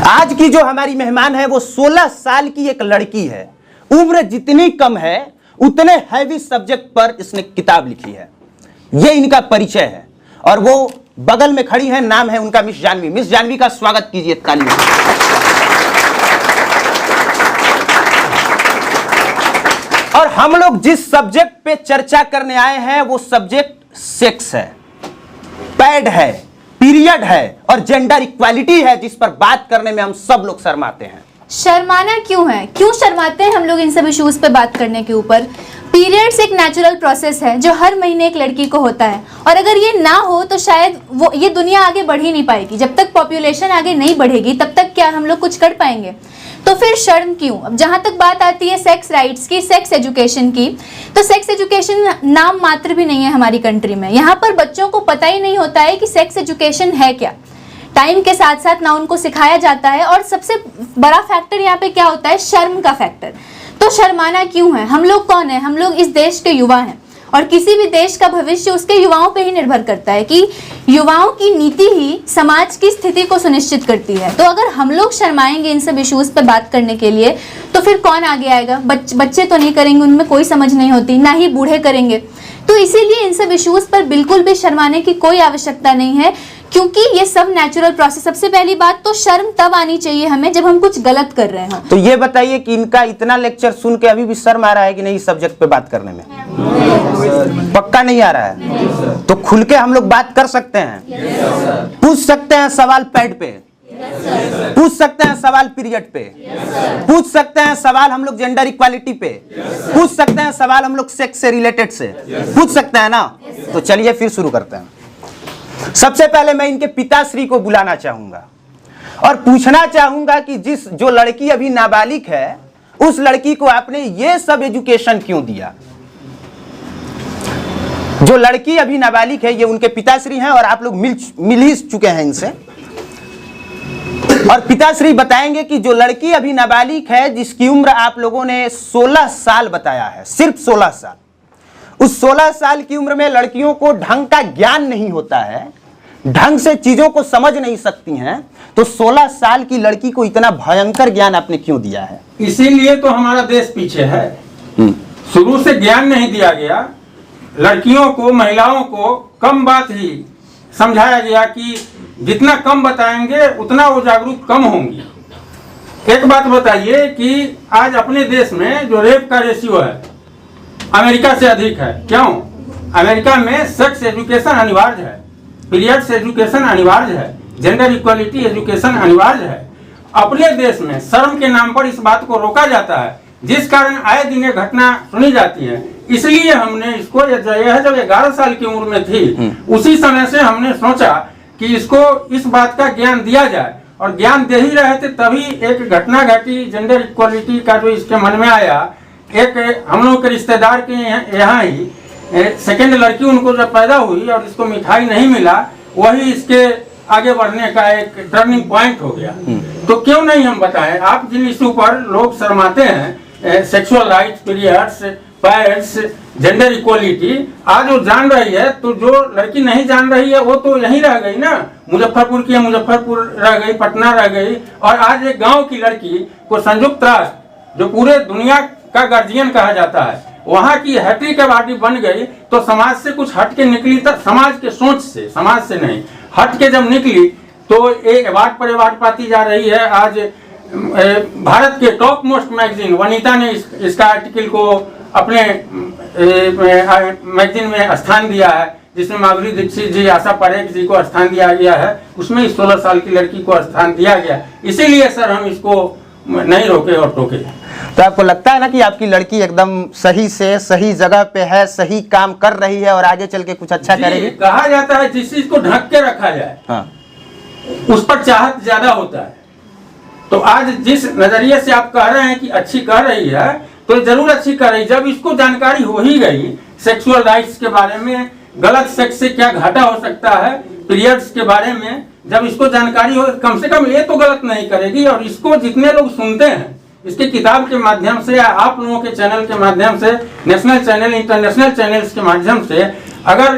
आज की जो हमारी मेहमान है वो 16 साल की एक लड़की है। उम्र जितनी कम है उतने हैवी सब्जेक्ट पर इसने किताब लिखी है। ये इनका परिचय है और वो बगल में खड़ी है। नाम है उनका मिस जानवी। मिस जानवी का स्वागत कीजिए ताली में। और हम लोग जिस सब्जेक्ट पे चर्चा करने आए हैं वो सब्जेक्ट सेक्स है, पैड है, पीरियड है और जेंडर इक्वालिटी है, जिस पर बात करने में हम सब लोग शर्माते हैं। शर्माना क्यों है? क्यों शर्माते हैं हम लोग इन सब इश्यूज पे बात करने के ऊपर? पीरियड्स एक नेचुरल प्रोसेस है जो हर महीने एक लड़की को होता है, और अगर ये ना हो तो शायद वो ये दुनिया आगे बढ़ ही नहीं पाएगी। जब तक पॉपुलेशन आगे नहीं बढ़ेगी तब तक क्या हम लोग कुछ कर पाएंगे? तो फिर शर्म क्यों? अब जहाँ तक बात आती है सेक्स राइट्स की, सेक्स एजुकेशन की, तो सेक्स एजुकेशन नाम मात्र भी नहीं है हमारी कंट्री में। यहाँ पर बच्चों को पता ही नहीं होता है कि सेक्स एजुकेशन है क्या। टाइम के साथ साथ ना उनको सिखाया जाता है, और सबसे बड़ा फैक्टर यहाँ पे क्या होता है? शर्म का फैक्टर। तो शर्माना क्यों है? हम लोग कौन है? हम लोग इस देश के युवा हैं, और किसी भी देश का भविष्य उसके युवाओं पे ही निर्भर करता है कि युवाओं की नीति ही समाज की स्थिति को सुनिश्चित करती है। तो अगर हम लोग शर्माएंगे इन सब इश्यूज पे बात करने के लिए तो फिर कौन आगे आएगा? बच्चे तो नहीं करेंगे, उनमें कोई समझ नहीं होती, ना ही बूढ़े करेंगे। तो इसीलिए इन सब इश्यूज पर बिल्कुल भी शर्माने की कोई आवश्यकता नहीं है, क्योंकि ये सब नेचुरल प्रोसेस। सबसे पहली बात तो शर्म तब आनी चाहिए हमें जब हम कुछ गलत कर रहे हैं। तो ये बताइए कि इनका इतना लेक्चर सुन के अभी भी शर्म आ रहा है कि नहीं? इस सब्जेक्ट पे बात करने में पक्का नहीं आ रहा है? तो खुल के हम लोग बात कर सकते हैं, पूछ सकते हैं सवाल पैड पे, पूछ सकते हैं सवाल पीरियड पे, पूछ सकते हैं सवाल हम लोग जेंडर इक्वालिटी पे, पूछ सकते हैं सवाल हम लोग सेक्स से रिलेटेड से, पूछ सकते हैं ना? तो चलिए फिर शुरू करते हैं। सबसे पहले मैं इनके पिताश्री को बुलाना चाहूंगा और पूछना चाहूंगा कि जो लड़की अभी नाबालिग है उस लड़की को आपने ये सब एजुकेशन क्यों दिया? जो लड़की अभी नाबालिग है ये उनके पिताश्री हैं और आप लोग मिल ही चुके हैं इनसे, और पिताश्री बताएंगे कि जो लड़की अभी नाबालिग है जिसकी उम्र आप लोगों ने 16 साल बताया है, सिर्फ 16 साल, उस 16 साल की उम्र में लड़कियों को ढंग का ज्ञान नहीं होता है, ढंग से चीजों को समझ नहीं सकती हैं, तो 16 साल की लड़की को इतना भयंकर ज्ञान आपने क्यों दिया है? इसीलिए तो हमारा देश पीछे है। शुरू से ज्ञान नहीं दिया गया। लड़कियों को, महिलाओं को कम बात ही समझाया गया कि जितना कम बताएंगे उतना वो जागरूक कम होंगी। एक बात बताइए कि आज अपने देश में जो रेप का रेशियो है अमेरिका से अधिक है। क्यों? अमेरिका में सेक्स एजुकेशन अनिवार्य है, पीरियड्स एजुकेशन अनिवार्य है, जेंडर इक्वालिटी एजुकेशन अनिवार्य है। अपने देश में शर्म के नाम पर इस बात को रोका जाता है, जिस कारण आए दिन ये घटना सुनी जाती है। इसलिए हमने इसको, यह जब 11 साल की उम्र में थी उसी समय से हमने सोचा कि इसको इस बात का ज्ञान दिया जाए, और ज्ञान दे ही रहे थे तभी एक घटना घटी जेंडर इक्वालिटी का, जो इसके मन में आया। एक हम लोग के रिश्तेदार के यहाँ ही सेकेंड लड़की उनको जब पैदा हुई और इसको मिठाई नहीं मिला, वही इसके आगे बढ़ने का एक टर्निंग पॉइंट हो गया। तो क्यों नहीं हम बताएं? आप जिन इशू पर लोग शर्माते हैं, sexual rights, periods, pads, gender equality, आज वो जान रही है, तो जो लड़की नहीं जान रही है वो तो यहीं रह गई ना। मुजफ्फरपुर की मुजफ्फरपुर रह गई, पटना रह गई, और आज एक गाँव की लड़की को संयुक्त राष्ट्र, जो पूरे दुनिया का गार्जियन कहा जाता है, वहाँ की हैट्रिक अवार्डी बन गई। तो समाज से कुछ हट के निकली, तब समाज के सोच से, समाज से नहीं हट के जब निकली तो एक अवार्ड पर अवार्ड पाती जा रही है। आज भारत के टॉप मोस्ट मैगजीन वनिता ने इसका आर्टिकल को अपने मैगजीन में स्थान दिया है, जिसमें माधुरी दीक्षित जी, आशा परेख जी को स्थान दिया गया है। उसमें 16 साल की लड़की को स्थान दिया गया। इसीलिए सर हम इसको नहीं रोके और टोके। तो आपको लगता है ना कि आपकी लड़की एकदम सही से सही जगह पे है, सही काम कर रही है और आगे चल के कुछ अच्छा करेगी? कहा जाता है जिस चीज को ढक के रखा जाए, हाँ, उस पर चाहत ज्यादा होता है। तो आज जिस नजरिए से आप कह रहे हैं कि अच्छी कर रही है, तो जरूर अच्छी कर रही। जब इसको जानकारी हो ही गई सेक्सुअल राइट्स के बारे में, गलत सेक्स से क्या घाटा हो सकता है, पीरियड्स के बारे में, जब इसको जानकारी हो, कम से कम ये तो गलत नहीं करेगी। और इसको जितने लोग सुनते हैं, इसके किताब के माध्यम से या आप लोगों के चैनल के माध्यम से, नेशनल चैनल, इंटरनेशनल चैनल्स के माध्यम से, अगर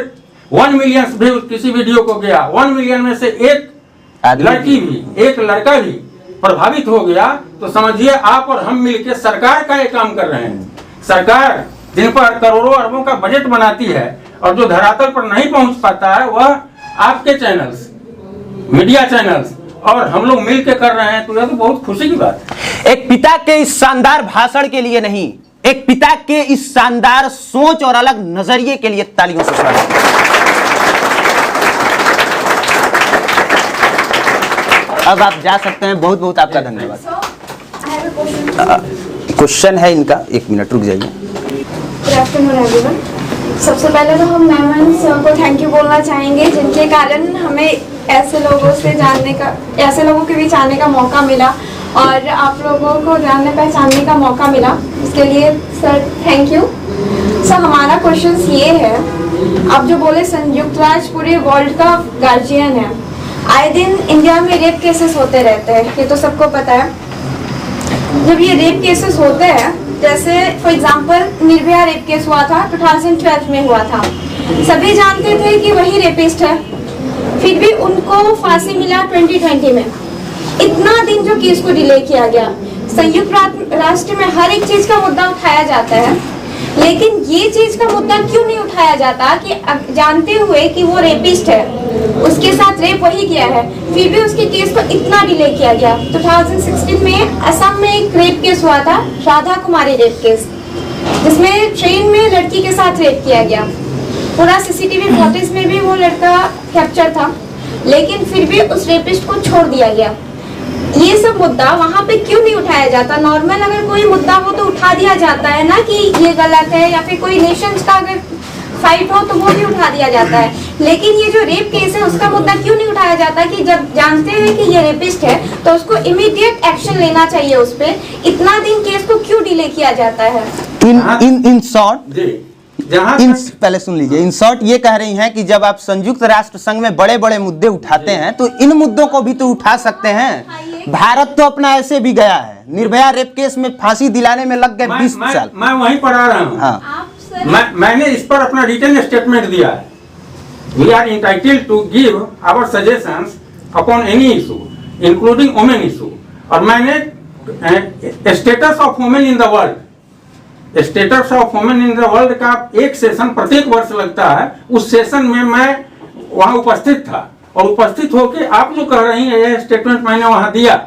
1 मिलियन भी किसी वीडियो को गया, 1 मिलियन में से एक लड़की भी, एक लड़का भी प्रभावित हो गया तो समझिए आप और हम मिलकर सरकार का ये काम कर रहे हैं। सरकार जिन पर करोड़ों अरबों का बजट बनाती है और जो धरातल पर नहीं पहुंच पाता है वह आपके चैनल्स, मीडिया चैनल्स और हम लोग मिल के कर रहे हैं, तो यह तो बहुत खुशी की बात है। एक पिता के इस शानदार भाषण के लिए नहीं, एक पिता के इस शानदार सोच और अलग नजरिए के लिए तालियों से स्वागत। अब आप जा सकते हैं, बहुत बहुत आपका धन्यवाद। क्वेश्चन है इनका, 1 मिनट रुक जाइए। Good afternoon everyone. सबसे पहले तो हम मेहमान सर को थैंक यू बोलना चाहेंगे, जिनके कारण हमें ऐसे लोगों के बीच आने का मौका मिला और आप लोगों को जानने पहचानने का मौका मिला। इसके लिए सर थैंक यू। सर हमारा क्वेश्चन ये है, आप जो बोले संयुक्त राष्ट्र पूरे वर्ल्ड का गार्जियन है, आए दिन इंडिया में रेप केसेस होते रहते हैं, ये तो सबको पता है। जब ये रेप केसेस होते हैं, जैसे for example Nirbhaya rape case हुआ था 2012 में हुआ था, सभी जानते थे कि वही रेपिस्ट है, फिर भी उनको फांसी मिला 2020 में। इतना दिन जो केस को डिले किया गया। संयुक्त राष्ट्र में हर एक चीज का मुद्दा उठाया जाता है, लेकिन ये चीज का मुद्दा क्यों नहीं उठाया जाता कि जानते हुए कि वो रेपिस्ट है, उसके साथ रेप वही किया है, फिर भी उसके केस को इतना डिले किया गया। 2016 में असम में एक रेप केस हुआ था, राधा कुमारी रेप केस, जिसमें ट्रेन में लड़की के साथ रेप किया गया। पूरा सीसीटीवी फुटेज में भी वो लड़का कैप्चर था, लेकिन फिर भी उस रेपिस्ट को छोड़ दिया गया। ये सब मुद्दा वहाँ पे क्यों नहीं उठाया जाता? नॉर्मल अगर कोई मुद्दा हो तो उठा दिया जाता है ना कि ये गलत है, या फिर कोई नेशंस का अगर फाइट हो तो वो भी उठा दिया जाता है, लेकिन ये जो रेप केस है उसका मुद्दा क्यों नहीं उठाया जाता कि जब जानते हैं कि ये रेपिस्ट है तो उसको इमीडिएट एक्शन लेना चाहिए उस पे। इतना दिन केस को क्यों डिले किया जाता है? इन शॉर्ट जी, जहाँ पहले सुन लीजिए। इन शॉर्ट ये कह रही हैं कि जब आप संयुक्त राष्ट्र संघ में बड़े बड़े मुद्दे उठाते हैं तो इन मुद्दों को भी तो उठा सकते हैं। भारत तो अपना ऐसे भी गया है, निर्भया रेप केस में फांसी दिलाने में लग गए 20 साल। मैं वहीं पर आ रहा हूँ। हाँ। मैंने इस पर अपना रिटन स्टेटमेंट दिया है। We are entitled to give our suggestions upon any issue including women issue. और मैंने status of women in the world, status of women in the world का एक सेशन प्रत्येक वर्ष लगता है, उस सेशन में मैं वहां उपस्थित था और उपस्थित होकर आप जो कह रही हैं यह स्टेटमेंट मैंने वहां दिया।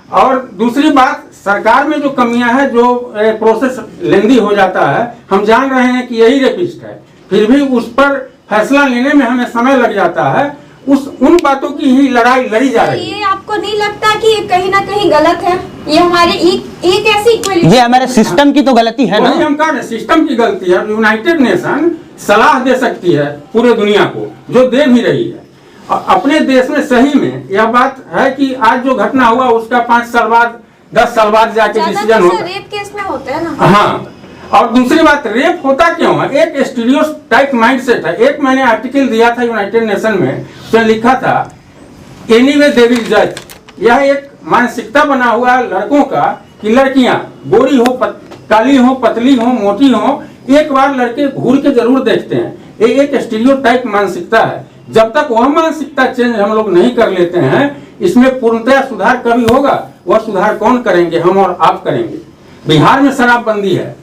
और दूसरी बात, सरकार में जो कमियां हैं, जो प्रोसेस लेंदी हो जाता है, हम जान रहे हैं कि यही रेपिस्ट है, फिर भी उस पर फैसला लेने में हमें समय लग जाता है। उन बातों की ही लड़ाई लड़ी जा रही है। ये आपको नहीं लगता कि ये कहीं ना कहीं गलत है? ये हमारे एक ऐसी इक्वलिटी, ये हमारे सिस्टम की तो गलती है ना। हम कह रहे हैं सिस्टम की गलती है। यूनाइटेड नेशन सलाह दे सकती है पूरे दुनिया को, जो दे भी रही है। अपने देश में सही में यह बात है कि आज जो घटना हुआ उसका 5 साल बाद 10 साल बाद जाके डिसीजन होता है। रेप केस में होता है ना। हाँ, और दूसरी बात, रेप होता क्यों है? एक स्टीरियोटाइप माइंडसेट है। एक मैंने आर्टिकल दिया था यूनाइटेड नेशन में, उसमें लिखा था एनीवे देयर इज जज। यह एक मानसिकता बना हुआ लड़कों का कि लड़कियां गोरी हो, काली हो, पतली हो, मोटी हो, एक बार लड़के घूर के जरूर देखते हैं। ये एक स्टीरियोटाइप मानसिकता है। जब तक वह मानसिकता चेंज हम लोग नहीं कर लेते हैं, इसमें पूर्णतः सुधार कभी होगा? वह सुधार कौन करेंगे? हम और आप करेंगे। बिहार में शराबबंदी है,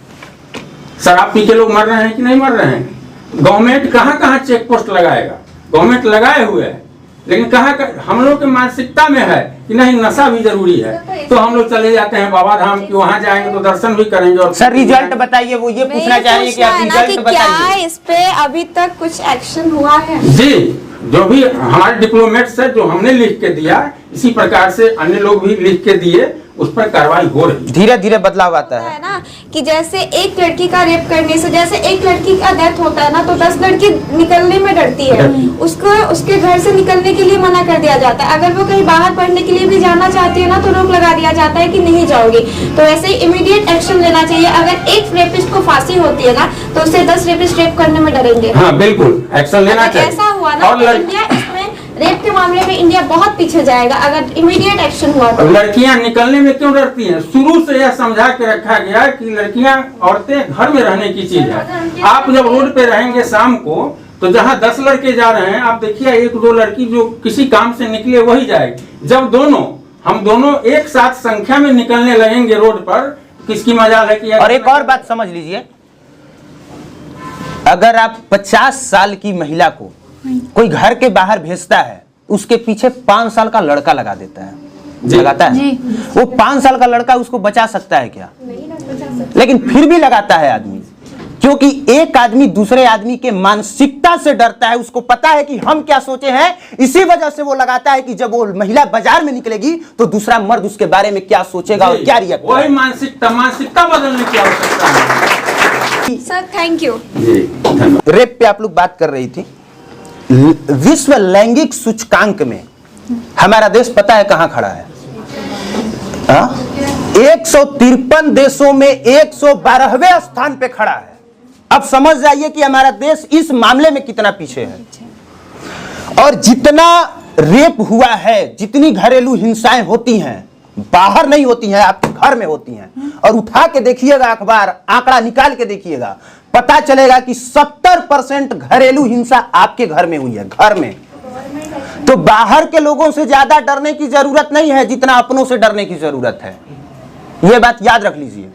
शराब पी के लोग मर रहे हैं कि नहीं मर रहे हैं? गवर्नमेंट कहाँ कहाँ चेक पोस्ट लगाएगा? गवर्नमेंट लगाए हुए है, लेकिन कहाँ हम लोग के मानसिकता में है कि नहीं नशा भी जरूरी है, तो हम लोग चले जाते हैं बाबा धाम कि वहाँ जाएंगे तो दर्शन भी करेंगे। और सर रिजल्ट बताइए, वो ये पूछना चाहेंगे कि आप रिजल्ट बताइए। क्या इस पे अभी तक कुछ एक्शन हुआ है? जी, जो भी हमारे डिप्लोमेट्स है, जो हमने लिख के दिया, इसी प्रकार से अन्य लोग भी लिख के दिए, उस पर कार्रवाई हो रही। धीरे धीरे बदलाव आता है ना कि जैसे एक लड़की का रेप करने से, जैसे एक लड़की का डेथ होता है ना, तो 10 लड़की निकलने में डरती है, उसको उसके घर से निकलने के लिए मना कर दिया जाता है। अगर वो कहीं बाहर पढ़ने के लिए भी जाना चाहती है ना, तो रोक लगा दिया जाता है कि नहीं जाओगी। तो ऐसे ही इमीडिएट एक्शन लेना चाहिए। अगर एक रेपिस्ट को फांसी होती है ना, तो उससे 10 रेपिस्ट रेप करने में डरेंगे। हाँ बिल्कुल, एक्शन लेना चाहिए। ऐसा हुआ ना, और इंडिया इसमें रेप के मामले में इंडिया बहुत पीछे जाएगा अगर इमीडिएट एक्शन हुआ तो। लड़कियां निकलने में क्यों डरती हैं? शुरू से यह समझा के रखा गया कि लड़कियां, औरतें घर में रहने की चीज है। आप जब रोड पे रहेंगे शाम को, तो जहां 10 लड़के जा रहे हैं, आप देखिए 1-2 लड़की जो किसी काम से निकले वही जाएगी। जब दोनों हम दोनों एक साथ संख्या में निकलने लगेंगे रोड पर, किसकी मजाल है कि और एक और बात समझ लीजिए, अगर आप 50 साल की महिला को कोई घर के बाहर भेजता है, उसके पीछे 5 साल का लड़का लगा देता है, लगाता है। जी। वो 5 साल का लड़का उसको बचा सकता है क्या? लेकिन फिर भी लगाता है आदमी, क्योंकि एक आदमी दूसरे आदमी के मानसिकता से डरता है, उसको पता है कि हम क्या सोचे हैं, इसी वजह से वो लगाता है कि जब वो महिला बाजार में निकलेगी तो दूसरा मर्द उसके बारे में क्या सोचेगा और क्या रिएक्ट वही मानसिकता बदलने की आवश्यकता है। Sir thank you. रेप पे आप लोग बात कर रही थी। विश्व लैंगिक सूचकांक में हमारा देश पता है कहां खड़ा है? 153 देशों में 112वें स्थान पे खड़ा है। अब समझ जाइए कि हमारा देश इस मामले में कितना पीछे है। और जितना रेप हुआ है, जितनी घरेलू हिंसाएं होती हैं, बाहर नहीं होती हैं, आपके घर में होती हैं। और उठा के देखिएगा अखबार, आंकड़ा निकाल के देखिएगा, पता चलेगा कि 70% घरेलू हिंसा आपके घर में हुई है, घर में। तो बाहर के लोगों से ज्यादा डरने की जरूरत नहीं है जितना अपनों से डरने की जरूरत है। यह बात याद रख लीजिए।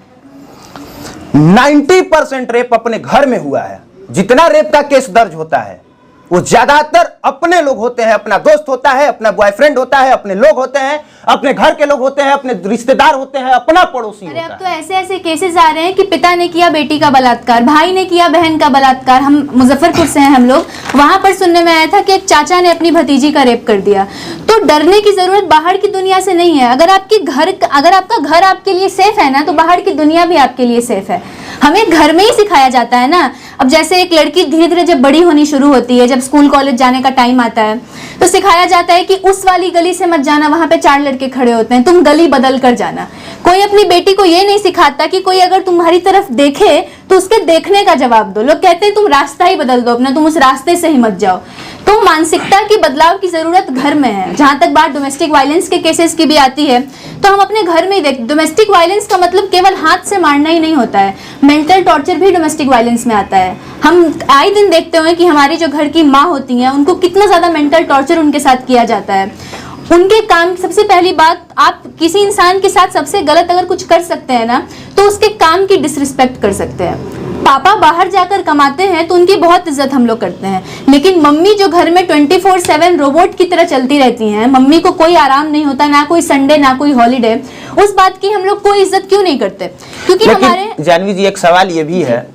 90% रेप अपने घर में हुआ है। जितना रेप का केस दर्ज होता है वो ज्यादातर अपने लोग होते हैं, अपना दोस्त होता है, अपना बॉयफ्रेंड होता है, अपने लोग होते हैं, अपने घर के लोग होते हैं, अपने रिश्तेदार होते हैं, अपना पड़ोसी अरे होता अब तो है। ऐसे ऐसे केसेस आ रहे हैं कि पिता ने किया बेटी का बलात्कार, भाई ने किया बहन का बलात्कार। हम मुजफ्फरपुर से हैं हम लोग, वहां पर सुनने में आया था कि एक चाचा ने अपनी भतीजी का रेप कर दिया। तो डरने की जरूरत बाहर की दुनिया से नहीं है। अगर आपका घर आपके लिए सेफ है ना, तो बाहर की दुनिया भी आपके लिए सेफ है। हमें घर में ही सिखाया जाता है ना। अब जैसे एक लड़की धीरे धीरे जब बड़ी होनी शुरू होती है, जब स्कूल कॉलेज जाने का टाइम आता है, तो सिखाया जाता है कि उस वाली गली से मत जाना, वहां पे 4 लड़के खड़े होते हैं, तुम गली बदल कर जाना। कोई अपनी बेटी को ये नहीं सिखाता कि कोई अगर तुम्हारी तरफ देखे तो उसके देखने का जवाब दो। लोग कहते हैं तुम रास्ता ही बदल दो अपना, तुम उस रास्ते से ही मत जाओ। तो मानसिकता की बदलाव की जरूरत घर में है। जहां तक बात डोमेस्टिक वायलेंस के केसेस की भी आती है, तो हम अपने घर में ही देख, डोमेस्टिक वायलेंस का मतलब केवल हाथ से मारना ही नहीं होता है, मेंटल टॉर्चर भी डोमेस्टिक वायलेंस में आता है। हम आए दिन देखते हैं कि हमारी जो घर की माँ होती हैं, उनको कितना ज्यादा मेंटल टॉर्चर उनके साथ किया जाता है। उनके काम, सबसे पहली बात, आप किसी इंसान के साथ सबसे गलत अगर कुछ कर सकते हैं ना, तो उसके काम की डिसरिस्पेक्ट कर सकते हैं। पापा बाहर जाकर कमाते हैं तो उनकी बहुत इज्जत हम लोग करते हैं, लेकिन मम्मी जो घर में 24/7 रोबोट की तरह चलती रहती हैं, मम्मी को कोई आराम नहीं होता, ना कोई संडे ना कोई हॉलीडे, उस बात की हम लोग कोई इज्जत क्यों नहीं करते? क्योंकि हमारे जानवी जी, एक सवाल ये भी है,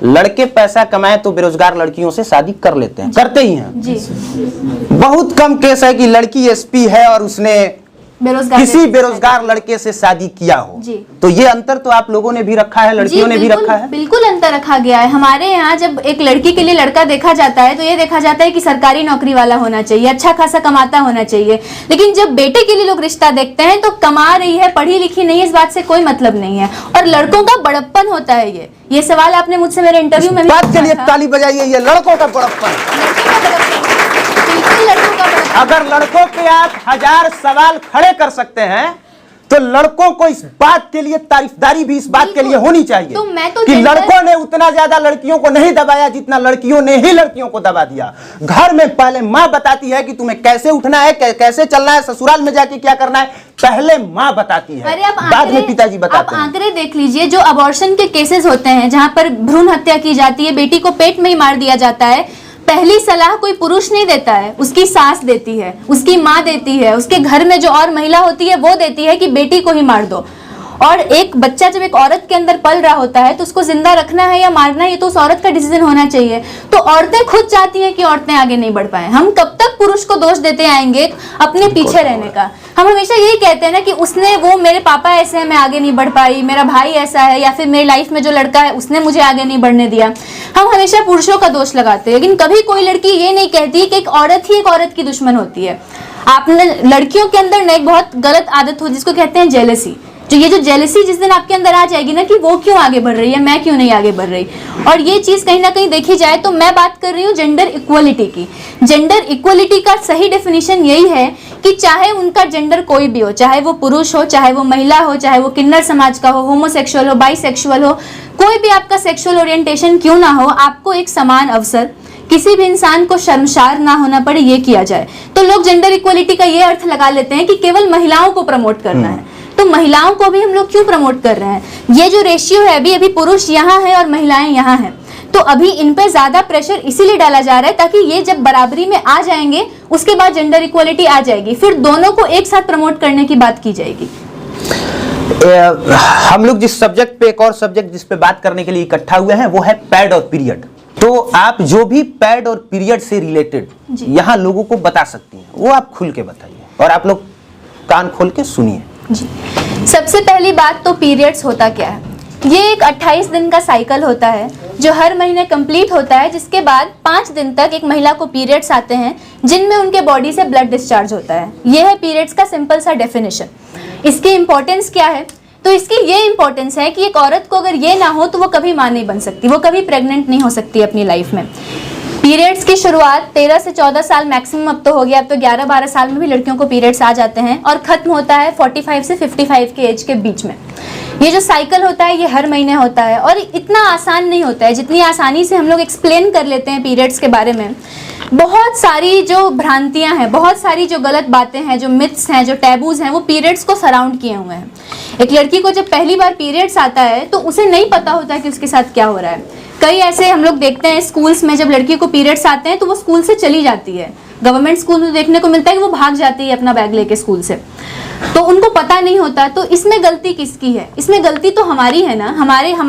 लड़के पैसा कमाए तो बेरोजगार लड़कियों से शादी कर लेते हैं, करते ही हैं जी। बहुत कम केस है कि लड़की एसपी है और उसने किसी बेरोजगार लड़के से शादी किया हो। जी। तो ये अंतर तो आप लोगों ने भी रखा है, लड़कियों ने भी रखा है। बिल्कुल अंतर रखा गया है। हमारे यहाँ जब एक लड़की के लिए लड़का देखा जाता है तो ये देखा जाता है कि सरकारी नौकरी वाला होना चाहिए, अच्छा खासा कमाता होना चाहिए। लेकिन जब बेटे के लिए लोग रिश्ता देखते हैं तो कमा रही है, पढ़ी लिखी नहीं है, इस बात से कोई मतलब नहीं है। और लड़कों का बड़प्पन होता है। ये सवाल आपने मुझसे मेरे इंटरव्यू में भी बात के लिए पूछा था। ताली बजाइए। ये लड़कों का बड़प्पन, बिल्कुल लड़कों का बड़प्पन। अगर लड़कों पे आप 1000 सवाल खड़े कर सकते हैं तो लड़कों को इस बात के लिए तारीफदारी भी इस बात के लिए होनी चाहिए तो मैं तो कि जेंडर- लड़कों ने उतना ज्यादा लड़कियों को नहीं दबाया जितना लड़कियों ने ही लड़कियों को दबा दिया। घर में पहले माँ बताती है कि तुम्हें कैसे उठना है, कैसे चलना है, ससुराल में जाके क्या करना है, पहले माँ बताती है, अरे आप बाद में पिताजी बताते आप हैं। आंकड़े देख लीजिए, जो अबॉर्शन के केसेस होते हैं, जहां पर भ्रूण हत्या की जाती है, बेटी को पेट में ही मार दिया जाता है, पहली सलाह कोई पुरुष नहीं देता है, उसकी सास देती है, उसकी माँ देती है, उसके घर में जो और महिला होती है वो देती है कि बेटी को ही मार दो। और एक बच्चा जब एक औरत के अंदर पल रहा होता है तो उसको जिंदा रखना है या मारना है, ये तो उस औरत का डिसीजन होना चाहिए। तो औरतें खुद चाहती हैं कि औरतें आगे नहीं बढ़ पाए। हम कब तक पुरुष को दोष देते आएंगे अपने पीछे रहने का? हम हमेशा यही कहते हैं ना कि उसने, वो मेरे पापा ऐसे हैं, मैं आगे नहीं बढ़ पाई, मेरा भाई ऐसा है, या फिर मेरी लाइफ में जो लड़का है उसने मुझे आगे नहीं बढ़ने दिया। हम हमेशा पुरुषों का दोष लगाते हैं, लेकिन कभी कोई लड़की ये नहीं कहती कि एक औरत ही एक औरत की दुश्मन होती है। आपने लड़कियों के अंदर ना एक बहुत गलत आदत हो जिसको कहते हैं जेलसी। ये जो जेलसी जिस दिन आपके अंदर आ जाएगी ना कि वो क्यों आगे बढ़ रही है, मैं क्यों नहीं आगे बढ़ रही, और ये चीज कहीं ना कहीं देखी जाए तो मैं बात कर रही हूँ जेंडर इक्वलिटी की। जेंडर इक्वलिटी का सही डेफिनेशन यही है कि चाहे उनका जेंडर कोई भी हो, चाहे वो पुरुष हो, चाहे वो महिला हो, चाहे वो किन्नर समाज का हो, होमोसेक्सुअल हो, बाइसेक्सुअल हो, कोई भी आपका सेक्सुअल ओरिएंटेशन क्यों ना हो, आपको एक समान अवसर किसी भी इंसान को शर्मसार ना होना पड़े, ये किया जाए। तो लोग जेंडर इक्वलिटी का ये अर्थ लगा लेते हैं कि केवल महिलाओं को प्रमोट करना है, तो महिलाओं को भी हम लोग क्यों प्रमोट कर रहे हैं? ये जो रेशियो है अभी पुरुष यहाँ है और महिलाएं यहाँ हैं, तो अभी इन पे ज्यादा प्रेशर इसीलिए डाला जा रहा है ताकि ये जब बराबरी में आ जाएंगे उसके बाद जेंडर इक्वलिटी आ जाएगी, फिर दोनों को एक साथ प्रमोट करने की बात की जाएगी। हम लोग जिस सब्जेक्ट पे, एक और सब्जेक्ट जिस पे बात करने के लिए इकट्ठा हुए हैं वो है पैड और पीरियड। तो आप जो भी पैड और पीरियड से रिलेटेड यहाँ लोगों को बता सकती हैं वो आप खुल के बताइए और आप लोग कान खोल के सुनिए। जी, सबसे पहली बात तो पीरियड्स होता क्या है? ये एक 28 दिन का साइकिल होता है जो हर महीने कंप्लीट होता है, जिसके बाद 5 दिन तक एक महिला को पीरियड्स आते हैं जिनमें उनके बॉडी से ब्लड डिस्चार्ज होता है। ये है पीरियड्स का सिंपल सा डेफिनेशन। इसकी इंपॉर्टेंस क्या है? तो इसकी ये इंपॉर्टेंस है कि एक औरत को अगर ये ना हो तो वो कभी मां नहीं बन सकती, वो कभी प्रेग्नेंट नहीं हो सकती अपनी लाइफ में। पीरियड्स की शुरुआत 13 से 14 साल मैक्सिमम अब तो हो गया, अब तो 11-12 साल में भी लड़कियों को पीरियड्स आ जाते हैं और खत्म होता है 45 से 55 के एज के बीच में। ये जो साइकिल होता है ये हर महीने होता है और इतना आसान नहीं होता है जितनी आसानी से हम लोग एक्सप्लेन कर लेते हैं पीरियड्स के बारे में। बहुत सारी जो भ्रांतियां हैं, बहुत सारी जो गलत बातें हैं, जो मिथ्स हैं, जो टैबूज हैं, वो पीरियड्स को सराउंड किए हुए हैं। एक लड़की को जब पहली बार पीरियड्स आता है तो उसे नहीं पता होता कि उसके साथ क्या हो रहा है। कई ऐसे हम लोग देखते हैं स्कूल्स में जब लड़की को पीरियड्स आते हैं तो वो स्कूल से चली जाती है। गवर्नमेंट स्कूल में देखने को मिलता है कि वो भाग जाती है अपना बैग लेके स्कूल से, तो उनको पता नहीं होता। तो इसमें गलती किसकी है? इसमें गलती तो हमारी है ना।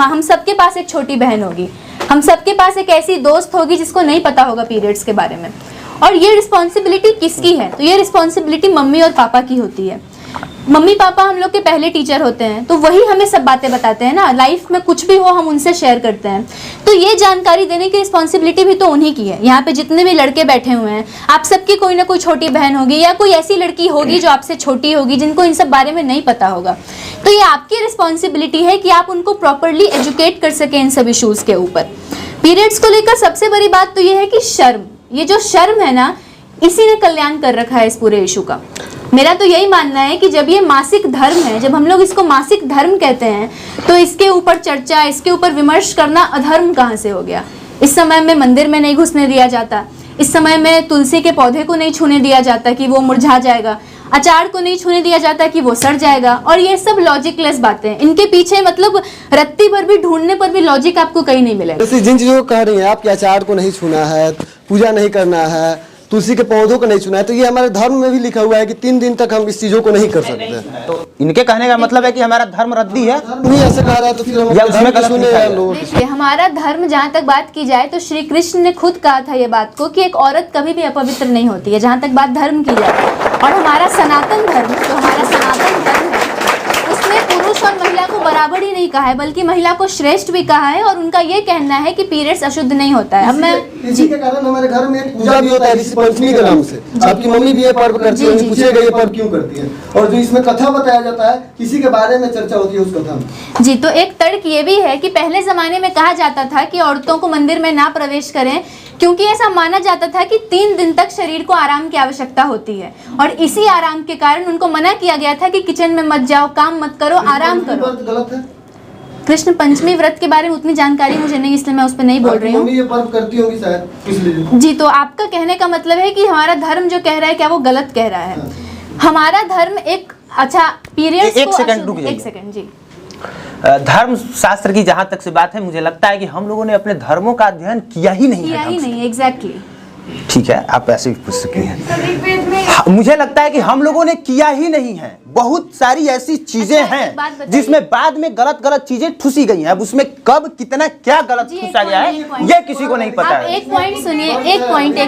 हम सबके पास एक छोटी बहन होगी, हम सबके पास एक ऐसी दोस्त होगी जिसको नहीं पता होगा पीरियड्स के बारे में। और ये रिस्पॉन्सिबिलिटी किसकी है? तो ये रिस्पॉन्सिबिलिटी मम्मी और पापा की होती है। मम्मी पापा हम लोग के पहले टीचर होते हैं, तो वही हमें सब बातें बताते हैं ना। लाइफ में कुछ भी हो हम उनसे शेयर करते हैं, तो ये जानकारी देने की रिस्पॉन्सिबिलिटी भी तो उन्हीं की है। यहाँ पे जितने भी लड़के बैठे हुए हैं, आप सबकी कोई ना कोई छोटी बहन होगी या कोई ऐसी लड़की होगी जो आपसे छोटी होगी, जिनको इन सब बारे में नहीं पता होगा। तो ये आपकी रिस्पॉन्सिबिलिटी है कि आप उनको प्रॉपरली एजुकेट कर सकें इन सब इशूज़ के ऊपर। पीरियड्स को लेकर सबसे बड़ी बात तो ये है कि शर्म, ये जो शर्म है ना, इसी ने कल्याण कर रखा है इस पूरे इशू का। मेरा तो यही मानना है कि जब ये मासिक धर्म है, जब हम लोग इसको मासिक धर्म कहते हैं, तो इसके ऊपर चर्चा, इसके ऊपर विमर्श करना अधर्म कहाँ से हो गया? इस समय में मंदिर में नहीं घुसने दिया जाता, इस समय में तुलसी के पौधे को नहीं छूने दिया जाता कि वो मुरझा जाएगा, अचार को नहीं छूने दिया जाता कि वो सड़ जाएगा, और ये सब लॉजिकलेस बातें। इनके पीछे मतलब रत्ती भर भी ढूंढने पर भी लॉजिक आपको कहीं नहीं मिलेगा। जिन चीजों को कह रही हैं आप कि अचार को नहीं छूना है, पूजा नहीं करना है, तुलसी के पौधों को नहीं छूना है, तो ये हमारे धर्म में भी लिखा हुआ है कि 3 दिन तक हम इस चीजों को नहीं कर सकते। तो इनके कहने का मतलब है कि हमारा धर्म रद्दी है। नहीं ऐसे कह रहा है तो फिर हम या उसमें गलत सुने लिखा है। लोग। देखिए, हमारा धर्म जहाँ तक बात की जाए तो श्री कृष्ण ने खुद कहा था ये बात को कि एक औरत कभी भी अपवित्र नहीं होती है, जहाँ तक बात धर्म की जाए। और हमारा सनातन धर्म, जो हमारा सनातन धर्म है, उसमें पुरुष और महिला को बराबर ही नहीं कहा है, बल्कि महिला को श्रेष्ठ भी कहा है। और उनका ये कहना है कि पीरियड्स अशुद्ध नहीं होता है। अब मैं इसी के कारण हमारे घर में एक पूजा भी होता है ऋषि पंचमी के नाम से। आपकी मम्मी भी ये पर्व करती है, पूछेगा ये पर्व क्यों करती है, और जो इसमें कथा बताया जाता है किसी के बारे में चर्चा होती है उस कथा में। जी, तो एक तर्क ये भी है कि पहले जमाने में कहा जाता था कि औरतों को मंदिर में ना प्रवेश करें, क्योंकि ऐसा माना जाता था कि 3 दिन तक शरीर को आराम की आवश्यकता होती है, और इसी आराम के कारण उनको मना किया गया था कि किचन में मत जाओ, काम मत करो, आराम करो। गलत है। कृष्ण पंचमी व्रत के बारे में उतनी जानकारी मुझे नहीं, इसलिए मैं उस पर नहीं बोल रही हूँ। ये पर्व करती होगी शायद, इसलिए। जी, तो आपका कहने का मतलब है कि हमारा धर्म जो कह रहा है क्या वो गलत कह रहा है? हमारा धर्म एक अच्छा पीरियड्स को, एक सेकंड रुक जाइए। एक सेकंड जी। धर्म शास्त्र की जहां तक से बात है, मुझे लगता है कि हम लोगों ने अपने धर्मों का अध्ययन किया ही नहीं है। एग्जैक्टली। ठीक है, आप ऐसे भी पूछ सकती हैं। ऋग्वेद में मुझे लगता है कि हम लोगों ने किया ही नहीं है। बहुत सारी ऐसी चीजें हैं जिसमें बाद में गलत गलत चीजें ठुसी गई हैं। अब उसमें कब कितना क्या गलत ठुसा गया है ये किसी को नहीं पता है। एक पॉइंट सुनिए, एक पॉइंट।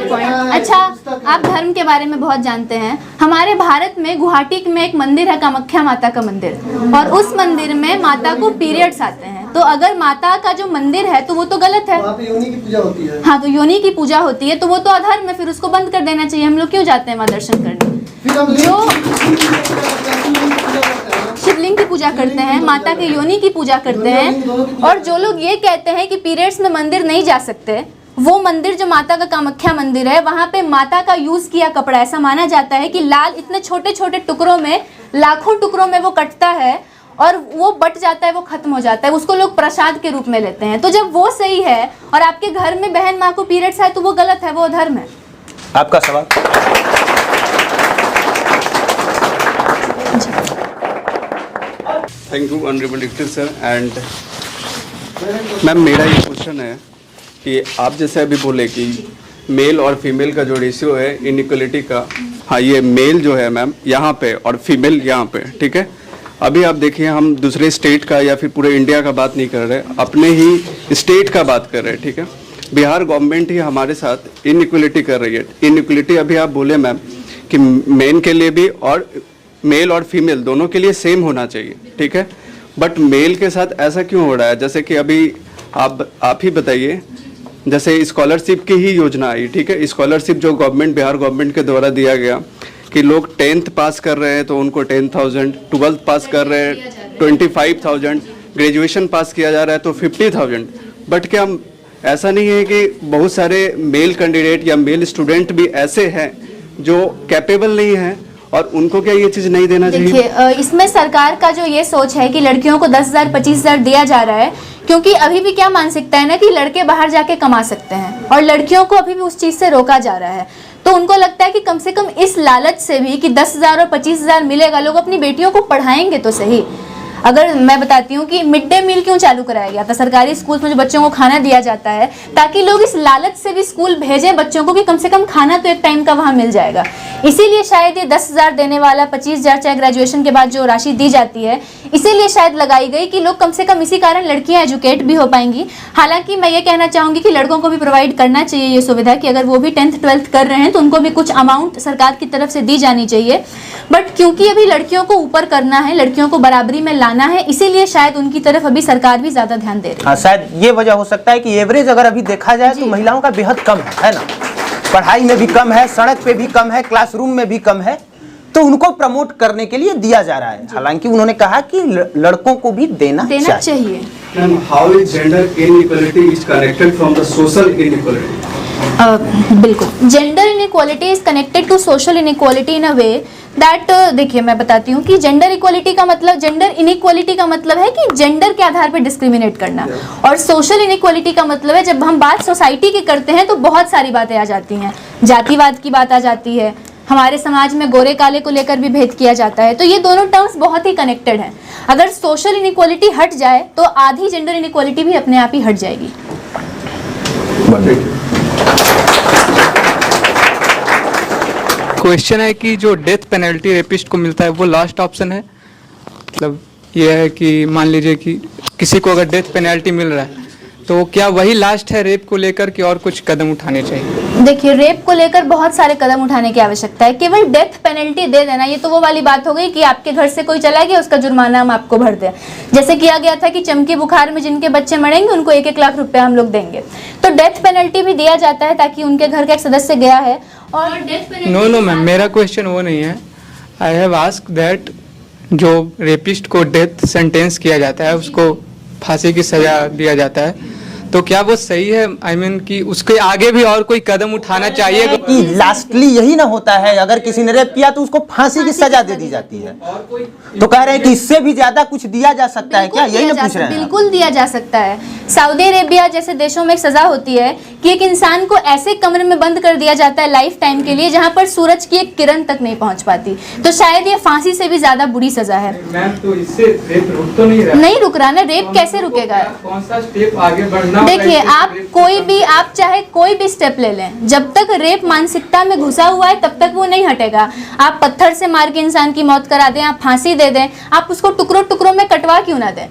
अच्छा, आप धर्म के बारे में बहुत जानते हैं। हमारे भारत में गुवाहाटी में एक मंदिर है, कामाख्या माता का मंदिर, और उस मंदिर में माता को पीरियड्स आते हैं। तो अगर माता का जो मंदिर है तो वो तो गलत है। वहाँ पे योनि की पूजा होती है। हाँ, तो योनि की पूजा होती है, तो वो तो अधर्म है, फिर उसको बंद कर देना चाहिए। हम लोग क्यों जाते हैं वहाँ दर्शन करने? फिर हम जो शिवलिंग की पूजा करते हैं, माता के योनि की पूजा करते हैं, और जो लोग ये कहते हैं कि पीरियड्स में मंदिर नहीं जा सकते, वो मंदिर जो माता का कामाख्या मंदिर है, वहाँ पे माता का यूज किया कपड़ा, ऐसा माना जाता है कि लाल इतने छोटे छोटे टुकड़ों में, लाखों टुकड़ों में वो कटता है, और वो बट जाता है, वो खत्म हो जाता है, उसको लोग प्रसाद के रूप में लेते हैं। तो जब वो सही है और आपके घर में बहन माँ को पीरियड्स है तो वो गलत है, वो अधर्म है। आपका सवाल। Thank you honourable deputy sir. And ma'am मेरा ये क्वेश्चन है कि आप जैसे अभी बोले कि मेल और फीमेल का जो रेशियो है इनइक्वलिटी का, हाँ ये मेल जो है मैम यहाँ पे और फीमेल यहाँ पे, ठीक है। अभी आप देखिए हम दूसरे स्टेट का या फिर पूरे इंडिया का बात नहीं कर रहे, अपने ही स्टेट का बात कर रहे हैं, ठीक है। बिहार गवर्नमेंट ही हमारे साथ इनइक्वलिटी कर रही है। इनइक्वलिटी अभी आप बोले मैम कि मेन के लिए भी और मेल और फीमेल दोनों के लिए सेम होना चाहिए, ठीक है। बट मेल के साथ ऐसा क्यों हो रहा है? जैसे कि अभी आप ही बताइए, जैसे स्कॉलरशिप की ही योजना आई, ठीक है। स्कॉलरशिप जो गवर्नमेंट बिहार गवर्नमेंट के द्वारा दिया गया कि लोग 10th पास कर रहे हैं तो उनको 10,000, 12th पास कर रहे हैं 25,000, ग्रेजुएशन पास किया जा रहा है तो 50,000। बट क्या ऐसा नहीं है कि बहुत सारे मेल कैंडिडेट या मेल स्टूडेंट भी ऐसे हैं जो कैपेबल नहीं हैं और उनको क्या ये चीज़ नहीं देना चाहिए? देखिए, इसमें सरकार का जो ये सोच है कि लड़कियों को 10,000 25,000 दिया जा रहा है, क्योंकि अभी भी क्या मानसिकता है ना कि लड़के बाहर जाके कमा सकते हैं और लड़कियों को अभी भी उस चीज़ से रोका जा रहा है। तो उनको लगता है कि कम से कम इस लालच से भी कि 10,000 और 25,000 मिलेगा, लोग अपनी बेटियों को पढ़ाएंगे तो सही। अगर मैं बताती हूँ कि मिड डे मील क्यों चालू कराया गया था, सरकारी स्कूल में जो बच्चों को खाना दिया जाता है ताकि लोग इस लालच से भी स्कूल भेजें बच्चों को कि कम से कम खाना तो एक टाइम का वहाँ मिल जाएगा। इसीलिए शायद ये 10,000 देने वाला 25,000 चाहे ग्रेजुएशन के बाद जो राशि दी जाती है, इसीलिए शायद लगाई गई कि लोग कम से कम इसी कारण लड़कियां एजुकेट भी हो पाएंगी। हालांकि मैं ये कहना चाहूँगी कि लड़कों को भी प्रोवाइड करना चाहिए ये सुविधा कि अगर वो भी 10th 12th कर रहे हैं तो उनको भी कुछ अमाउंट सरकार की तरफ से दी जानी चाहिए। बट क्योंकि अभी लड़कियों को ऊपर करना है, लड़कियों को बराबरी में लाना है, इसीलिए शायद उनकी तरफ अभी सरकार भी ज्यादा ध्यान दे रही है। हाँ, शायद ये वजह हो सकता है कि एवरेज अगर अभी देखा जाए तो महिलाओं का बेहद कम है ना। पढ़ाई में भी कम है, सड़क पे भी कम है, क्लासरूम में भी कम है, तो उनको प्रमोट करने के लिए दिया जा रहा है। हालांकि उन्होंने कहा कि लड़कों को भी देना चाहिए। Ma'am, how is gender inequality is connected from the social inequality? बिल्कुल, gender inequality is connected to social inequality in a way that, देखिए मैं बताती हूँ कि जेंडर इक्वालिटी का मतलब, जेंडर इनइक्वालिटी का मतलब है कि जेंडर के आधार पर डिस्क्रिमिनेट करना, और सोशल इनइक्वालिटी का मतलब है जब हम बात सोसाइटी की करते हैं तो बहुत सारी बातें आ जाती हैं, जातिवाद की बात आ जाती है, हमारे समाज में गोरे काले को लेकर भी भेद किया जाता है। तो ये दोनों टर्म्स बहुत ही कनेक्टेड हैं। अगर सोशल इनइक्वालिटी हट जाए तो आधी जेंडर इनइक्वालिटी भी अपने आप ही हट जाएगी। क्वेश्चन है कि जो डेथ पेनल्टी रेपिस्ट को मिलता है वो लास्ट ऑप्शन है, मतलब ये है कि मान लीजिए कि किसी को अगर डेथ पेनल्टी मिल रहा है तो क्या वही लास्ट है रेप को लेकर कि और कुछ कदम उठाने चाहिए? देखिए, रेप को लेकर बहुत सारे कदम उठाने की आवश्यकता है। केवल डेथ पेनल्टी दे देना ये तो वो वाली बात हो गई कि आपके घर से कोई चला गया, उसका जुर्माना हम आपको भर दें। जैसे किया गया था कि चमकी बुखार में जिनके बच्चे मरेंगे उनको 1-1 लाख रुपया हम लोग देंगे। तो डेथ पेनल्टी भी दिया जाता है ताकि उनके घर का एक सदस्य गया है और डेथ पेनल्टी। नो मैम, मेरा क्वेश्चन वो नहीं है। आई हैव आस्क्ड दैट जो रेपिस्ट को डेथ सेंटेंस किया जाता है, उसको फांसी की सजा दिया जाता है, तो क्या वो सही है? आई मीन कि उसके आगे भी और कोई कदम उठाना चाहिए कि लास्टली यही ना होता है, अगर किसी ने रेप किया तो उसको फांसी की सजा दे दी जाती है। तो कह रहे हैं कि इससे भी ज्यादा कुछ दिया जा सकता है क्या, यही ना पूछ रहे हैं? बिल्कुल दिया जा सकता है। सऊदी अरेबिया जैसे देशों में एक सजा होती है कि एक इंसान को ऐसे कमरे में बंद कर दिया जाता है लाइफ टाइम के लिए जहां पर सूरज की एक किरण तक नहीं पहुंच पाती। तो शायद ये फांसी से भी ज्यादा बुरी सजा है। मैम, तो इससे रेप रुक तो नहीं रहा? नहीं रुक रहा ना, रेप कैसे रुकेगा? कौन सा स्टेप आगे बढ़ना? देखिए, आप चाहे कोई भी स्टेप ले लें, जब तक रेप मानसिकता में घुसा हुआ है तब तक वो नहीं हटेगा। आप पत्थर से मार के इंसान की मौत करा दें, आप फांसी दे दें, आप उसको टुकड़ों टुकड़ों में कटवा क्यों ना दें,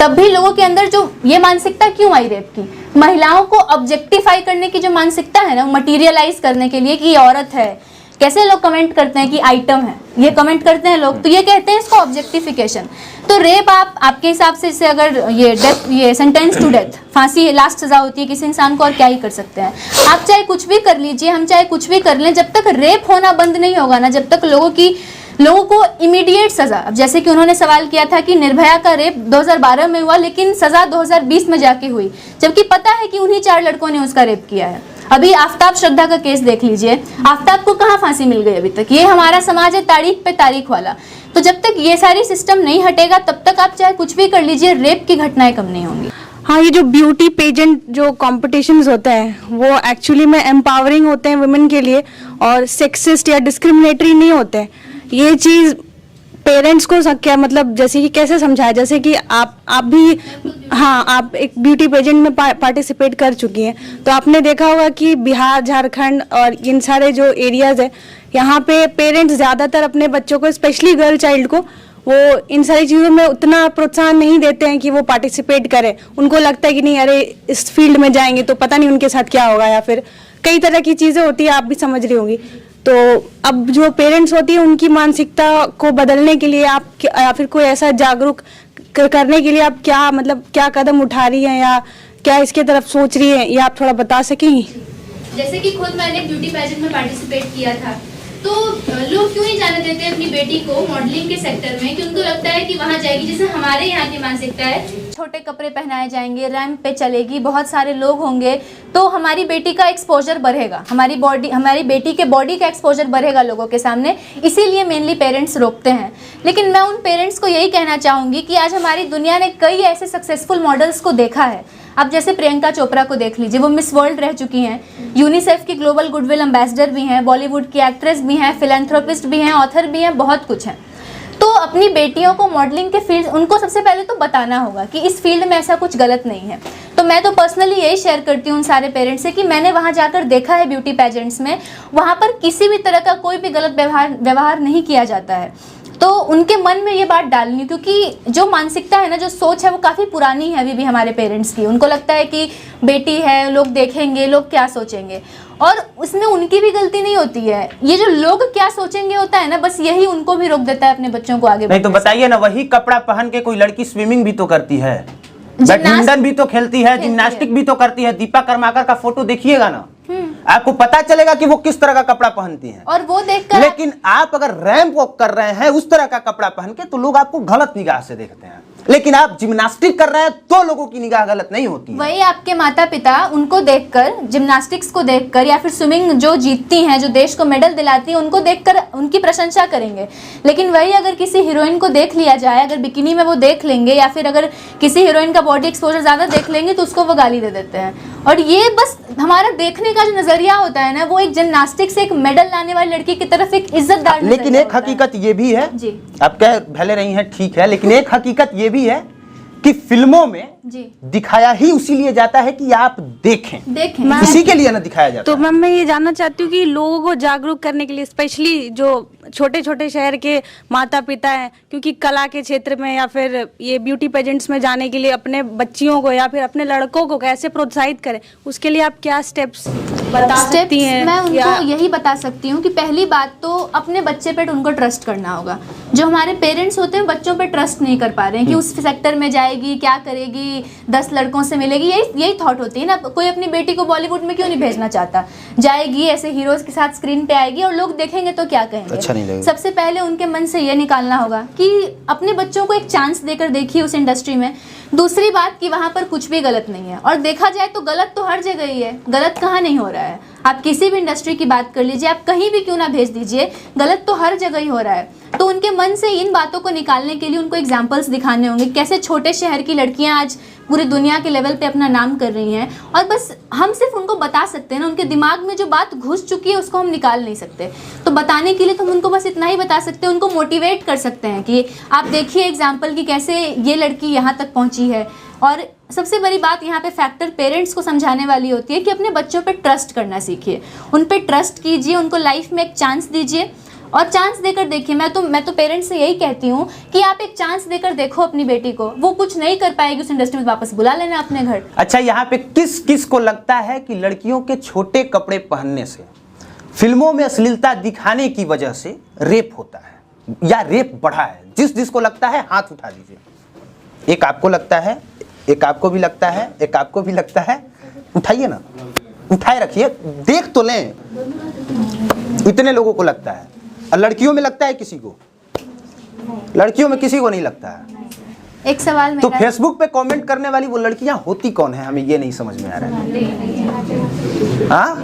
तब भी लोगों के अंदर जो ये मानसिकता क्यों आई रेप की? महिलाओं को ऑब्जेक्टिफाई करने की जो मानसिकता है ना, मटीरियलाइज करने के लिए कि ये औरत है। कैसे लोग कमेंट करते हैं कि आइटम है, ये कमेंट करते हैं लोग, तो ये कहते हैं इसको ऑब्जेक्टिफिकेशन। तो रेप आपके हिसाब से अगर ये सेंटेंस टू डेथ, फांसी लास्ट सजा होती है किसी इंसान को, और क्या ही कर सकते हैं? आप चाहे कुछ भी कर लीजिए, हम चाहे कुछ भी कर लें, जब तक रेप होना बंद नहीं होगा ना, जब तक लोगों को इमीडिएट सजा। अब जैसे कि उन्होंने सवाल किया था कि निर्भया का रेप 2012 में हुआ लेकिन सजा 2020 में जाके हुई, जबकि पता है कि उन्हीं 4 लड़कों ने उसका रेप किया है। अभी आफ्ताब श्रद्धा का केस देख लीजिए, आफ्ताब को कहाँ फांसी मिल गई अभी तक? ये हमारा समाज है तारीख पे तारीख वाला। तो जब तक ये सारी सिस्टम नहीं हटेगा तब तक आप चाहे कुछ भी कर लीजिए, रेप की घटनाएं कम नहीं होंगी। हाँ, ये जो ब्यूटी पेजेंट जो कॉम्पिटिशन्स होते हैं वो एक्चुअली में एम्पावरिंग होते हैं वुमेन के लिए और सेक्सिस्ट या डिस्क्रिमिनेटरी नहीं होते हैं। ये चीज़ पेरेंट्स को क्या मतलब जैसे कि कैसे समझाया, जैसे कि आप भी, हाँ, आप एक ब्यूटी पेजेंट में पार्टिसिपेट कर चुकी हैं, तो आपने देखा होगा कि बिहार, झारखंड और इन सारे जो एरियाज़ है यहाँ पे पेरेंट्स ज़्यादातर अपने बच्चों को, स्पेशली गर्ल चाइल्ड को, वो इन सारी चीज़ों में उतना प्रोत्साहन नहीं देते हैं कि वो पार्टिसिपेट करें। उनको लगता है कि नहीं, अरे इस फील्ड में जाएंगे तो पता नहीं उनके साथ क्या होगा, या फिर कई तरह की चीज़ें होती है, आप भी समझ रही होंगी। तो अब जो पेरेंट्स होती है उनकी मानसिकता को बदलने के लिए आप या फिर कोई ऐसा जागरूक करने के लिए आप क्या मतलब क्या कदम उठा रही हैं या क्या इसके तरफ सोच रही हैं, या आप थोड़ा बता सकेंगी? जैसे कि खुद मैंने ब्यूटी पेजेंट में पार्टिसिपेट किया था, तो लोग क्यों नहीं जाने देते अपनी बेटी को मॉडलिंग के सेक्टर में, कि उनको लगता है कि वहाँ जाएगी, जैसे हमारे यहाँ की मानसिकता है, छोटे कपड़े पहनाए जाएंगे, रैंप पे चलेगी, बहुत सारे लोग होंगे, तो हमारी बेटी का एक्सपोजर बढ़ेगा, हमारी बेटी के बॉडी का एक्सपोजर बढ़ेगा लोगों के सामने, इसीलिए मेनली पेरेंट्स रोकते हैं। लेकिन मैं उन पेरेंट्स को यही कहना चाहूँगी कि आज हमारी दुनिया ने कई ऐसे सक्सेसफुल मॉडल्स को देखा है। अब जैसे प्रियंका चोपड़ा को देख लीजिए, वो मिस वर्ल्ड रह चुकी हैं, यूनिसेफ की ग्लोबल गुडविल एम्बेसडर भी हैं, बॉलीवुड की एक्ट्रेस भी हैं, फिलैंथ्रोपिस्ट भी हैं, ऑथर भी हैं, बहुत कुछ हैं। तो अपनी बेटियों को मॉडलिंग के फील्ड, उनको सबसे पहले तो बताना होगा कि इस फील्ड में ऐसा कुछ गलत नहीं है। तो मैं तो पर्सनली यही शेयर करती हूँ उन सारे पेरेंट्स से कि मैंने वहाँ जाकर देखा है ब्यूटी पेजेंट्स में, वहाँ पर किसी भी तरह का कोई भी गलत व्यवहार नहीं किया जाता है। तो उनके मन में ये बात डालनी, क्योंकि जो मानसिकता है ना, जो सोच है, वो काफ़ी पुरानी है अभी भी हमारे पेरेंट्स की। उनको लगता है कि बेटी है, लोग देखेंगे, लोग क्या सोचेंगे, और उसमें उनकी भी गलती नहीं होती है। ये जो लोग क्या सोचेंगे होता है ना, बस यही उनको भी रोक देता है अपने बच्चों को आगे नहीं। तो बताइए ना, वही कपड़ा पहन के कोई लड़की स्विमिंग भी तो करती है, बैडमिंटन भी तो खेलती है, जिम्नास्टिक भी तो करती है। दीपा कर्माकर का फोटो देखिएगा ना, आपको पता चलेगा कि वो किस तरह का कपड़ा पहनती हैं। और वो देखकर, लेकिन आप अगर रैंप वॉक कर रहे हैं उस तरह का कपड़ा पहन के, तो लोग आपको गलत निगाह से देखते हैं। लेकिन आप जिम्नास्टिक कर रहे हैं तो लोगों की निगाह गलत नहीं होती है। वही आपके माता पिता उनको देखकर, जिम्नास्टिक्स को देखकर, या फिर स्विमिंग जो जीतती हैं, जो देश को मेडल दिलाती हैं, उनको देखकर उनकी प्रशंसा करेंगे। लेकिन वही अगर किसी हीरोइन को देख लिया जाए, अगर बिकिनी में वो देख लेंगे, या फिर अगर किसी हीरोइन का बॉडी एक्सपोजर ज़्यादा देख लेंगे, तो उसको वो गाली दे देते हैं। और ये बस हमारा देखने का जो नज़रिया होता है ना, वो एक जिम्नास्टिक से एक मेडल लाने वाली लड़की की तरफ एक इज्जतदार। लेकिन एक हकीकत ये भी है जी, आप कह भले रही हैं, ठीक है, लेकिन एक हकीकत ये भी है कि फिल्मों में जी दिखाया ही उसीलिए जाता है कि आप देखें, इसी के लिए ना दिखाया जाता तो है। मैम मैं ये जानना चाहती हूँ कि लोगों को जागरूक करने के लिए, स्पेशली जो छोटे छोटे शहर के माता पिता हैं, क्योंकि कला के क्षेत्र में या फिर ये ब्यूटी पेजेंट्स में जाने के लिए अपने बच्चियों को या फिर अपने लड़कों को कैसे प्रोत्साहित करें, उसके लिए आप क्या स्टेप्स बता सकती हैं? मैं उनको यही बता सकती हूँ कि पहली बात तो अपने बच्चे पे उनको ट्रस्ट करना होगा। जो हमारे पेरेंट्स होते हैं बच्चों पे ट्रस्ट नहीं कर पा रहे हैं कि उस सेक्टर में जाएगी, क्या करेगी, 10 लड़कों से मिलेगी, यही थॉट होती है ना। कोई अपनी बेटी को बॉलीवुड में क्यों नहीं भेजना चाहता, जाएगी ऐसे हीरोज के साथ स्क्रीन पे आएगी और लोग देखेंगे तो क्या कहेंगे। अच्छा नहीं लगेगा। सबसे पहले उनके मन से ये निकालना होगा कि अपने बच्चों को एक चांस देकर देखिए उस इंडस्ट्री में। दूसरी बात कि वहाँ पर कुछ भी गलत नहीं है, और देखा जाए तो गलत तो हर जगह ही है, गलत कहाँ नहीं हो रहा है। आप किसी भी इंडस्ट्री की बात कर लीजिए, आप कहीं भी क्यों ना भेज दीजिए, गलत तो हर जगह ही हो रहा है। तो उनके मन से इन बातों को निकालने के लिए उनको एग्जाम्पल्स दिखाने होंगे, कैसे छोटे शहर की लड़कियां आज पूरी दुनिया के लेवल पे अपना नाम कर रही हैं। और बस हम सिर्फ उनको बता सकते हैं ना, उनके दिमाग में जो बात घुस चुकी है उसको हम निकाल नहीं सकते। तो बताने के लिए तो हम उनको बस इतना ही बता सकते हैं, उनको मोटिवेट कर सकते हैं कि आप देखिए एग्जाम्पल कि कैसे ये लड़की यहाँ तक पहुँची है। और सबसे बड़ी बात यहाँ पे फैक्टर पेरेंट्स को समझाने वाली होती है कि अपने बच्चों पे ट्रस्ट करना सीखिए, उन पे ट्रस्ट कीजिए, उनको लाइफ में एक चांस दीजिए और चांस देकर देखिए। मैं तो पेरेंट्स से यही कहती हूँ कि आप एक चांस देकर देखो अपनी बेटी को, वो कुछ नहीं कर पाएगी उस इंडस्ट्री में, वापस बुला लेना अपने घर। अच्छा, यहाँ पे किस किस को लगता है कि लड़कियों के छोटे कपड़े पहनने से, फिल्मों में अश्लीलता दिखाने की वजह से रेप होता है या रेप बढ़ा है? जिसको लगता है हाथ उठा दीजिए। एक आपको लगता है, एक आपको भी लगता है, एक आपको भी लगता है, उठाइए ना, उठाए रखिए, देख तो लें। इतने लोगों को लगता है। और लड़कियों में लगता है किसी को? लड़कियों में किसी को नहीं लगता है। एक सवाल तो फेसबुक पे कमेंट करने वाली वो लड़कियां होती कौन है, हमें ये नहीं समझ में आ रहा है। हाँ,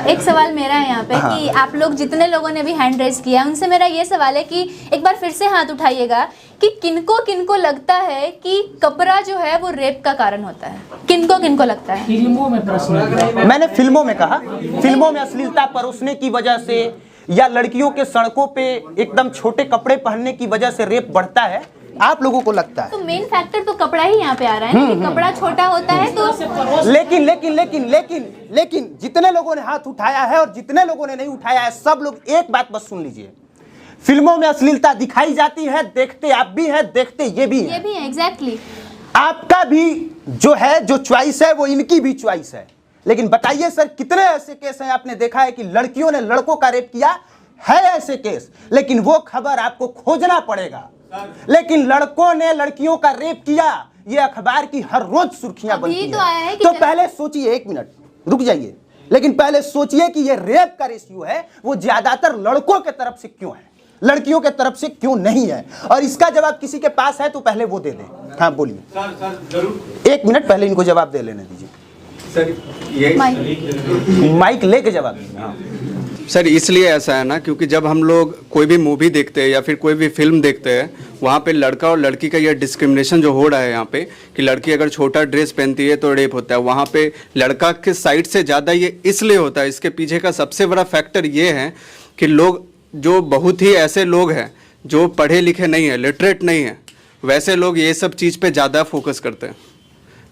एक सवाल मेरा है यहाँ पे कि आप लोग जितने लोगों ने भी हैंड रेज किया है उनसे मेरा ये सवाल है कि एक बार फिर से हाथ उठाइएगा कि किनको किनको लगता है कि कपड़ा जो है वो रेप का कारण होता है, किनको किनको लगता है? फिल्मों में प्रश्न, मैंने फिल्मों में कहा, फिल्मों में अश्लीलता परोसने की वजह से या लड़कियों के सड़कों पे एकदम छोटे कपड़े पहनने की वजह से रेप बढ़ता है, आप लोगों को लगता है? तो मेन फैक्टर तो कपड़ा ही यहाँ पे आ रहा है ना, कि कपड़ा छोटा होता है तो लेकिन लेकिन लेकिन लेकिन लेकिन जितने लोगों ने हाथ उठाया है और जितने लोगों ने नहीं उठाया है, सब लोग एक बात बस सुन लीजिए, फिल्मों में अश्लीलता दिखाई जाती है, देखते आप भी हैं, देखते ये भी ये भी है एग्जैक्टली। आपका भी जो है, जो चॉइस है वो इनकी भी चॉइस है। लेकिन बताइए सर, कितने ऐसे केस हैं आपने देखा है कि लड़कियों ने लड़कों का रेप किया है? ऐसे केस, लेकिन वो खबर आपको खोजना पड़ेगा। लेकिन लड़कों ने लड़कियों का रेप किया, ये अखबार की हर रोज सुर्खियां बनती तो आया है है। कि तो पहले सोचिए, एक मिनट रुक जाइए, लेकिन पहले सोचिए कि ये रेप का रेशियो है वो ज्यादातर लड़कों के तरफ से क्यों है, लड़कियों के तरफ से क्यों नहीं है? और इसका जवाब किसी के पास है तो पहले वो दे दें। हाँ बोलिए सर जरूर, एक मिनट पहले इनको जवाब दे लेने दीजिए। सर ये माइक लेके जवाब दीजिए। हाँ। सर इसलिए ऐसा है ना, क्योंकि जब हम लोग कोई भी मूवी देखते हैं या फिर कोई भी फिल्म देखते हैं, वहाँ पे लड़का और लड़की का यह डिस्क्रिमिनेशन जो हो रहा है यहाँ पे, कि लड़की अगर छोटा ड्रेस पहनती है तो रेप होता है, वहाँ पे लड़का के साइड से ज़्यादा ये इसलिए होता है। इसके पीछे का सबसे बड़ा फैक्टर ये है कि लोग, जो बहुत ही ऐसे लोग हैं जो पढ़े लिखे नहीं हैं, लिटरेट नहीं हैं, वैसे लोग ये सब चीज़ पे ज़्यादा फोकस करते हैं,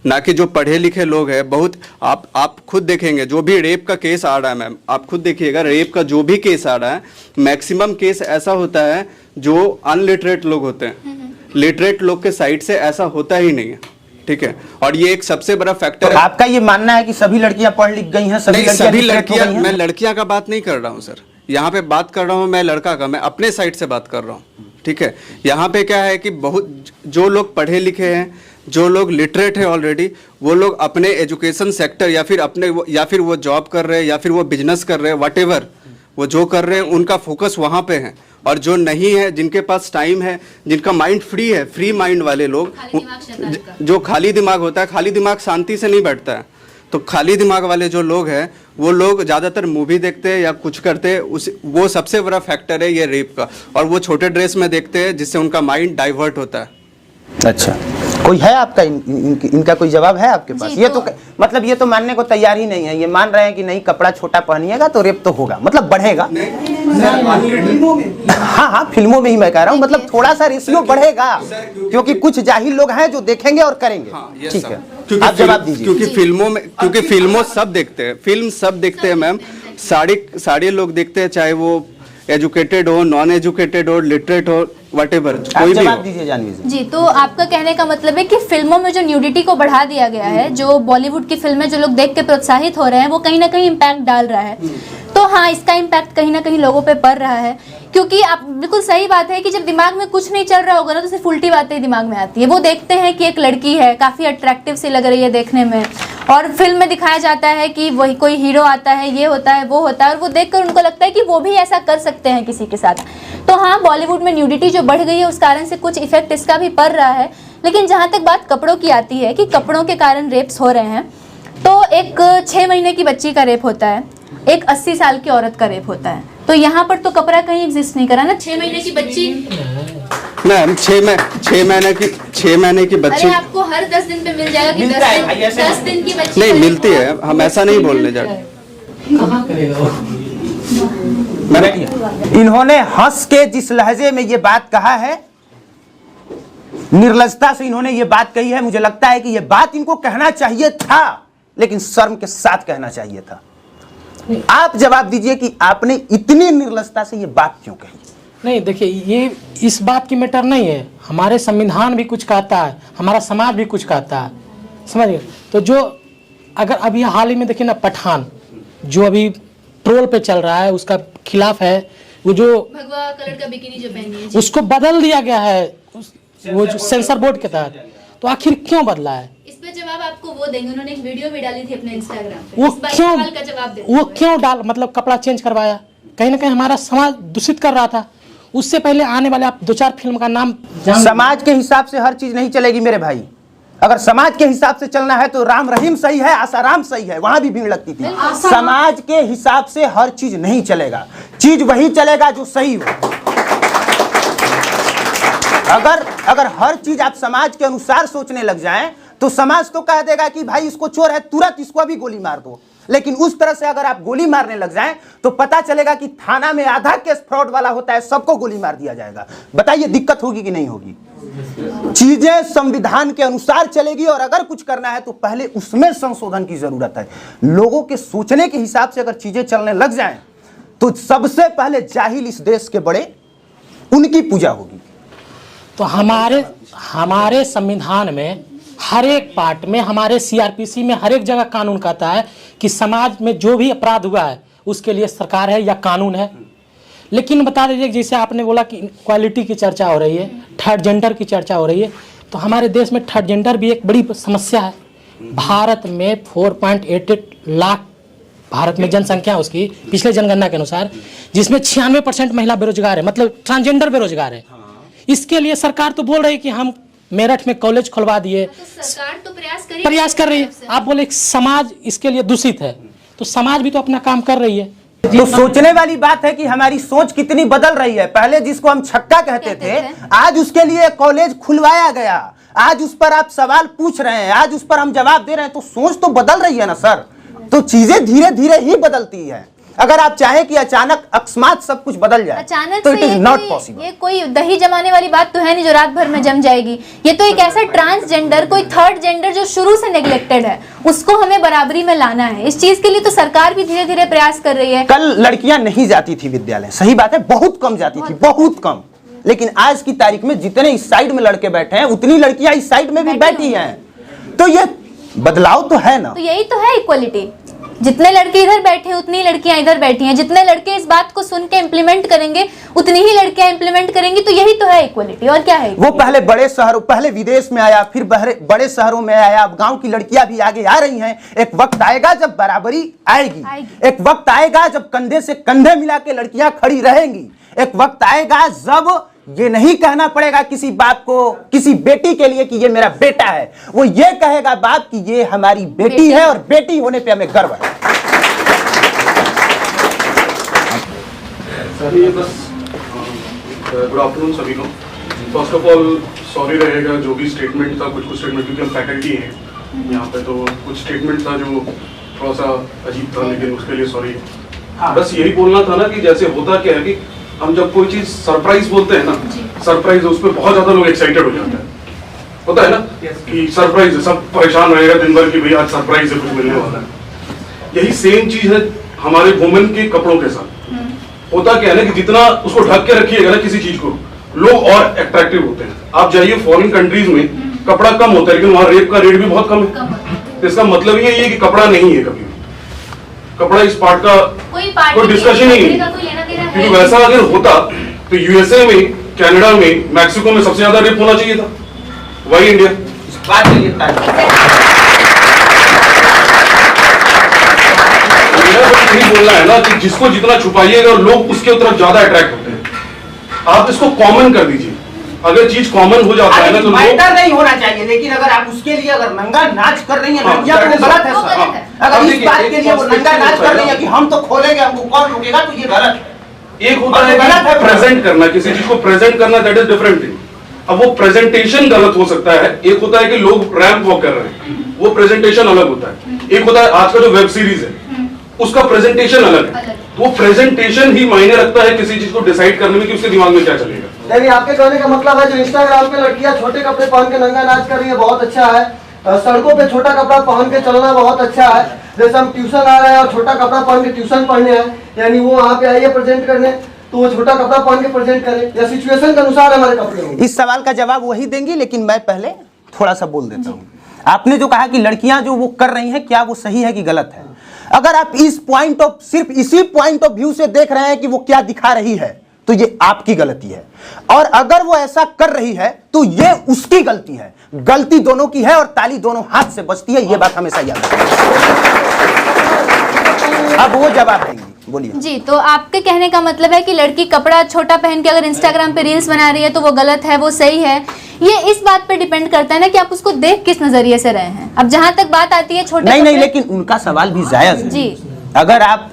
ना कि जो पढ़े लिखे लोग हैं। बहुत आप खुद देखेंगे, जो भी रेप का केस आ रहा है मैम, आप खुद देखिएगा, रेप का जो भी केस आ रहा है, मैक्सिमम केस ऐसा होता है जो अनलिटरेट लोग होते हैं। लिटरेट लोग के साइड से ऐसा होता ही नहीं है, ठीक है। और ये एक सबसे बड़ा फैक्टर है। आपका ये मानना है कि सभी लड़कियां पढ़ लिख गई हैं? सभी लड़कियां, मैं लड़कियां का बात नहीं कर रहा हूँ सर, यहाँ पे बात कर रहा हूँ मैं लड़का का, मैं अपने साइड से बात कर रहा हूँ, ठीक है। यहाँ पे क्या है कि बहुत जो लोग पढ़े लिखे हैं, जो लोग लिटरेट है ऑलरेडी, वो लोग अपने एजुकेशन सेक्टर या फिर वो जॉब कर रहे हैं या फिर वो बिजनेस कर रहे हैं, व्हाटएवर वो जो कर रहे हैं, उनका फोकस वहाँ पे है। और जो नहीं है, जिनके पास टाइम है, जिनका माइंड फ्री है, फ्री माइंड वाले लोग, जो खाली दिमाग होता है, खाली दिमाग शांति से नहीं बैठता है, तो खाली दिमाग वाले जो लोग हैं, वो लोग ज़्यादातर मूवी देखते हैं या कुछ करते हैं, वो सबसे बड़ा फैक्टर है ये रेप का। और वो छोटे ड्रेस में देखते हैं, जिससे उनका माइंड डाइवर्ट होता है। अच्छा, कोई है आपका इनका कोई जवाब है आपके पास? ये तो मतलब ये तो मानने को तैयार ही नहीं है, ये मान रहे हैं कि नहीं, कपड़ा छोटा पहनिएगा तो रेप तो होगा, मतलब बढ़ेगा। हाँ हाँ, फिल्मों में ही मैं कह रहा हूँ, मतलब थोड़ा सा रेशियो बढ़ेगा, क्योंकि कुछ जाहिल लोग हैं जो देखेंगे और करेंगे। ठीक है, आप जवाब दीजिए। क्योंकि फिल्मों सब देखते हैं, फिल्म सब देखते हैं मैम, सारे लोग देखते हैं, चाहे वो एजुकेटेड हो, नॉन एजुकेटेड हो, लिटरेट हो, व्हाटएवर, कोई भी जवाब दीजिए जानवी जी। तो आपका कहने का मतलब है कि फिल्मों में जो न्यूडिटी को बढ़ा दिया गया है, जो बॉलीवुड की फिल्में जो लोग देख के प्रोत्साहित हो रहे हैं, वो कहीं ना कहीं इम्पैक्ट डाल रहा है। तो हाँ, इसका इम्पैक्ट कहीं ना कहीं लोगों पे पड़ रहा है, क्योंकि आप बिल्कुल सही बात है कि जब दिमाग में कुछ नहीं चल रहा होगा ना, तो सिर्फ उल्टी बातें दिमाग में आती है। वो देखते हैं कि एक लड़की है, काफ़ी अट्रैक्टिव सी लग रही है देखने में, और फिल्म में दिखाया जाता है कि वही कोई हीरो आता है, ये होता है, वो होता है, और वो देखकर उनको लगता है कि वो भी ऐसा कर सकते हैं किसी के साथ। तो हाँ, बॉलीवुड में न्यूडिटी जो बढ़ गई है, उस कारण से कुछ इफेक्ट इसका भी पड़ रहा है। लेकिन जहाँ तक बात कपड़ों की आती है कि कपड़ों के कारण रेप्स हो रहे हैं, तो एक 6 महीने की बच्ची का रेप होता है, एक 80 साल की औरत का रेप होता है। तो यहाँ पर तो कपड़ा कहीं एग्जिस्ट नहीं करा ना। 6 महीने की बच्ची मैम, 6 महीने की बच्ची, अरे आपको हर 10 दिन पे मिल जाएगा कि 10 दिन की बच्ची नहीं मिलती है, हम ऐसा नहीं बोलने जा रहे। कहाँ करेगा वो? इन्होंने हंस के जिस लहजे में ये बात कहा है, निर्लजता से इन्होंने ये बात कही है, मुझे लगता है कि ये बात इनको कहना चाहिए था, लेकिन शर्म के साथ कहना चाहिए था। आप जवाब दीजिए कि आपने इतनी निर्लजता से ये बात क्यों कही? नहीं, देखिए, ये इस बात की मैटर नहीं है, हमारे संविधान भी कुछ कहता है, हमारा समाज भी कुछ कहता है, समझिए। तो जो अगर अभी हाल ही में देखिए ना, पठान जो अभी ट्रोल पे चल रहा है, उसका खिलाफ है, वो जो भगवा कलर का बिकिनी जो पहनी है, उसको बदल दिया गया है वो जो सेंसर बोर्ड के तहत। तो आखिर क्यों बदला है? इस पे जवाब आपको वो देंगे, उन्होंने एक वीडियो भी डाली थी अपने इंस्टाग्राम पे। वो इस बात क्यों सवाल का जवाब देते वो क्यों डाल मतलब कपड़ा चेंज करवाया? कहीं ना कहीं हमारा समाज दूषित कर रहा था। उससे पहले आने वाले आप 2-4 फिल्म का नाम समाज के हिसाब से हर चीज नहीं चलेगी मेरे भाई। अगर समाज के हिसाब से चलना है तो राम रहीम सही है, आसाराम सही है, वहां भी भीड़ लगती थी। समाज के हिसाब से हर चीज नहीं चलेगा, चीज वही चलेगा जो सही हो। अगर हर चीज आप समाज के अनुसार सोचने लग जाएं तो समाज तो कह देगा कि भाई इसको चोर है, तुरंत इसको अभी गोली मार दो। लेकिन उस तरह से अगर आप गोली मारने लग जाएं तो पता चलेगा कि थाना में आधा केस फ्रॉड वाला होता है, सबको गोली मार दिया जाएगा। बताइए दिक्कत होगी कि नहीं होगी? चीजें संविधान के अनुसार चलेगी और अगर कुछ करना है तो पहले उसमें संशोधन की जरूरत है। लोगों के सोचने के हिसाब से अगर चीजें चलने लग जाएं तो सबसे पहले जाहिल इस देश के बड़े, उनकी पूजा होगी। तो हमारे संविधान में हर एक पार्ट में, हमारे सीआरपीसी में हर एक जगह कानून कहता है कि समाज में जो भी अपराध हुआ है उसके लिए सरकार है या कानून है। लेकिन बता दीजिए, जैसे आपने बोला कि इक्वालिटी की चर्चा हो रही है, थर्ड जेंडर की चर्चा हो रही है, तो हमारे देश में थर्ड जेंडर भी एक बड़ी समस्या है। भारत में 4.88 लाख भारत में जनसंख्या उसकी पिछले जनगणना के अनुसार, जिसमें 96% महिला बेरोजगार है, मतलब ट्रांसजेंडर बेरोजगार है। इसके लिए सरकार तो बोल रही है कि हम मेरठ में कॉलेज खुलवा दिए, तो सरकार तो प्रयास कर रही है। आप बोले समाज इसके लिए दूषित है, तो समाज भी तो अपना काम कर रही है। तो सोचने वाली बात है कि हमारी सोच कितनी बदल रही है। पहले जिसको हम छक्का कहते थे, आज उसके लिए कॉलेज खुलवाया गया, आज उस पर आप सवाल पूछ रहे हैं, आज उस पर हम जवाब दे रहे हैं। तो सोच तो बदल रही है ना सर। तो चीजें धीरे धीरे ही बदलती है। अगर आप चाहें कि अचानक अकस्मात सब कुछ बदल जाए अचानक तो इट से इज नॉट पॉसिबल। ये कोई दही जमाने वाली बात तो है नहीं जो रात भर में जम जाएगी। ये तो एक ऐसा ट्रांसजेंडर, कोई थर्ड जेंडर जो शुरू से नेग्लेक्टेड है, उसको हमें बराबरी में लाना है। इस चीज के लिए तो सरकार भी धीरे धीरे प्रयास कर रही है। कल लड़कियां नहीं जाती थी विद्यालय, सही बात है, बहुत कम जाती थी, बहुत कम। लेकिन आज की तारीख में जितने इस साइड में लड़के बैठे हैं उतनी लड़कियां इस साइड में भी बैठी हैं। तो ये बदलाव तो है ना। तो यही तो है इक्वलिटी। जितने लड़के इधर बैठे उतनी लड़कियां इधर बैठी हैं। जितने लड़के इस बात को सुन के इम्प्लीमेंट करेंगे उतनी ही लड़कियां इम्प्लीमेंट करेंगी। तो यही तो है इक्वलिटी, और क्या है? वो पहले बड़े शहरों, पहले विदेश में आया, फिर बड़े शहरों में आया, अब गांव की लड़कियां भी आगे आ रही हैं। एक वक्त आएगा जब बराबरी आएगी, एक वक्त आएगा जब कंधे से कंधे मिला के लड़कियां खड़ी रहेंगी। एक वक्त आएगा जब ये नहीं कहना पड़ेगा किसी बाप को, किसी बेटी के लिए कि ये मेरा बेटा है, वो ये कहेगा बाप कि ये हमारी बेटी है और बेटी होने पे हमें गर्व है। सर ये बस गुड आफ्टरनून सभी को। फर्स्ट ऑफ ऑल सॉरी रहेगा जो भी स्टेटमेंट था, कुछ स्टेटमेंट, क्योंकि हम फैकल्टी हैं यहाँ पे, तो कुछ स्टेटमेंट था जो थोड़ा सा अजीब था, लेकिन उसके लिए सॉरी। बस यही बोलना था ना कि जैसे होता क्या है कि हम जब कोई चीज सरप्राइज बोलते हैं ना, सरप्राइज उस पर बहुत ज्यादा लोग एक्साइटेड हो जाते हैं, होता है ना कि सरप्राइज है, सब परेशान रहेगा दिन भर कि भैया आज सरप्राइज है, कुछ मिलने वाला है। यही सेम चीज है हमारे वुमेन के कपड़ों के साथ। होता क्या है ना कि जितना उसको ढक के रखिएगा ना किसी चीज को, लोग और अट्रैक्टिव होते हैं। आप जाइए फॉरेन कंट्रीज में कपड़ा कम होता है, लेकिन वहां रेप का रेट भी बहुत कम है। तो इसका मतलब ये है कि कपड़ा नहीं है, कभी कपड़ा इस पार्ट का कोई डिस्कशन ही नहीं, क्योंकि वैसा अगर होता तो यूएसए में, कनाडा में, मैक्सिको में सबसे ज्यादा रेप होना चाहिए था, वही इंडिया। यही बोलना है ना कि जिसको जितना छुपाइएगा लोग उसके तरफ ज्यादा अट्रैक्ट होते हैं। आप इसको कॉमन कर दीजिए। अगर चीज कॉमन हो जाता है ना तो मैटर नहीं होना चाहिए, लेकिन अगर आप उसके लिए अगर नंगा नाच कर रही है लड़कियां तो वो गलत है सर। अगर इस बात के लिए वो नंगा नाच कर रही है कि हम तो खोलेंगे, हमको कौन रोकेगा, तो ये गलत है। एक होता है प्रेजेंट करना, किसी चीज को प्रेजेंट करना, दैट इज डिफरेंट थिंग। अब वो प्रेजेंटेशन गलत हो सकता है। एक होता है कि लोग रैंप वॉक कर रहे हैं, वो प्रेजेंटेशन अलग होता है। एक होता है आज का जो वेब सीरीज है उसका प्रेजेंटेशन अलग है। वो प्रेजेंटेशन ही मायने रखता है किसी चीज को डिसाइड करने में कि उसके दिमाग में क्या चलेगा। यानी आपके कहने का मतलब है जो इंस्टाग्राम पे लड़कियां छोटे कपड़े पहन के नंगा नाच कर रही है बहुत अच्छा है, सड़कों पे छोटा कपड़ा पहन के चलना बहुत अच्छा है। जैसे हम ट्यूशन आ रहे हैं और छोटा कपड़ा पहन के ट्यूशन पढ़ने हैं, यानी वो वहाँ पे आइए प्रेजेंट करने, तो वो छोटा कपड़ा पहन के प्रेजेंट करे, या सिचुएशन के अनुसार हमारे कपड़े होंगे। इस सवाल का जवाब वही देंगी, लेकिन मैं पहले थोड़ा सा बोल देता हूँ। आपने जो कहा कि लड़कियां जो वो कर रही हैं, क्या वो सही है कि गलत है? अगर आप इस पॉइंट ऑफ, सिर्फ इसी पॉइंट ऑफ व्यू से देख रहे हैं कि वो क्या दिखा रही है, तो ये आपकी गलती है। और अगर वो ऐसा कर रही है तो ये उसकी गलती है। गलती दोनों की है और ताली दोनों हाथ से बजती है, ये बात हमेशा याद रखिए। अब वो जवाब देंगी, बोलिए। जी, तो आपके कहने का मतलब है कि लड़की कपड़ा छोटा पहन के अगर इंस्टाग्राम पे रील्स बना रही है तो वो गलत है, वो सही है। ये इस बात पे डिपेंड करता है ना कि आप उसको देख किस नजरिए से रहे हैं। अब जहां तक बात आती है छोटे नहीं नहीं, कपड़े- लेकिन उनका सवाल भी जायज है। जी अगर आप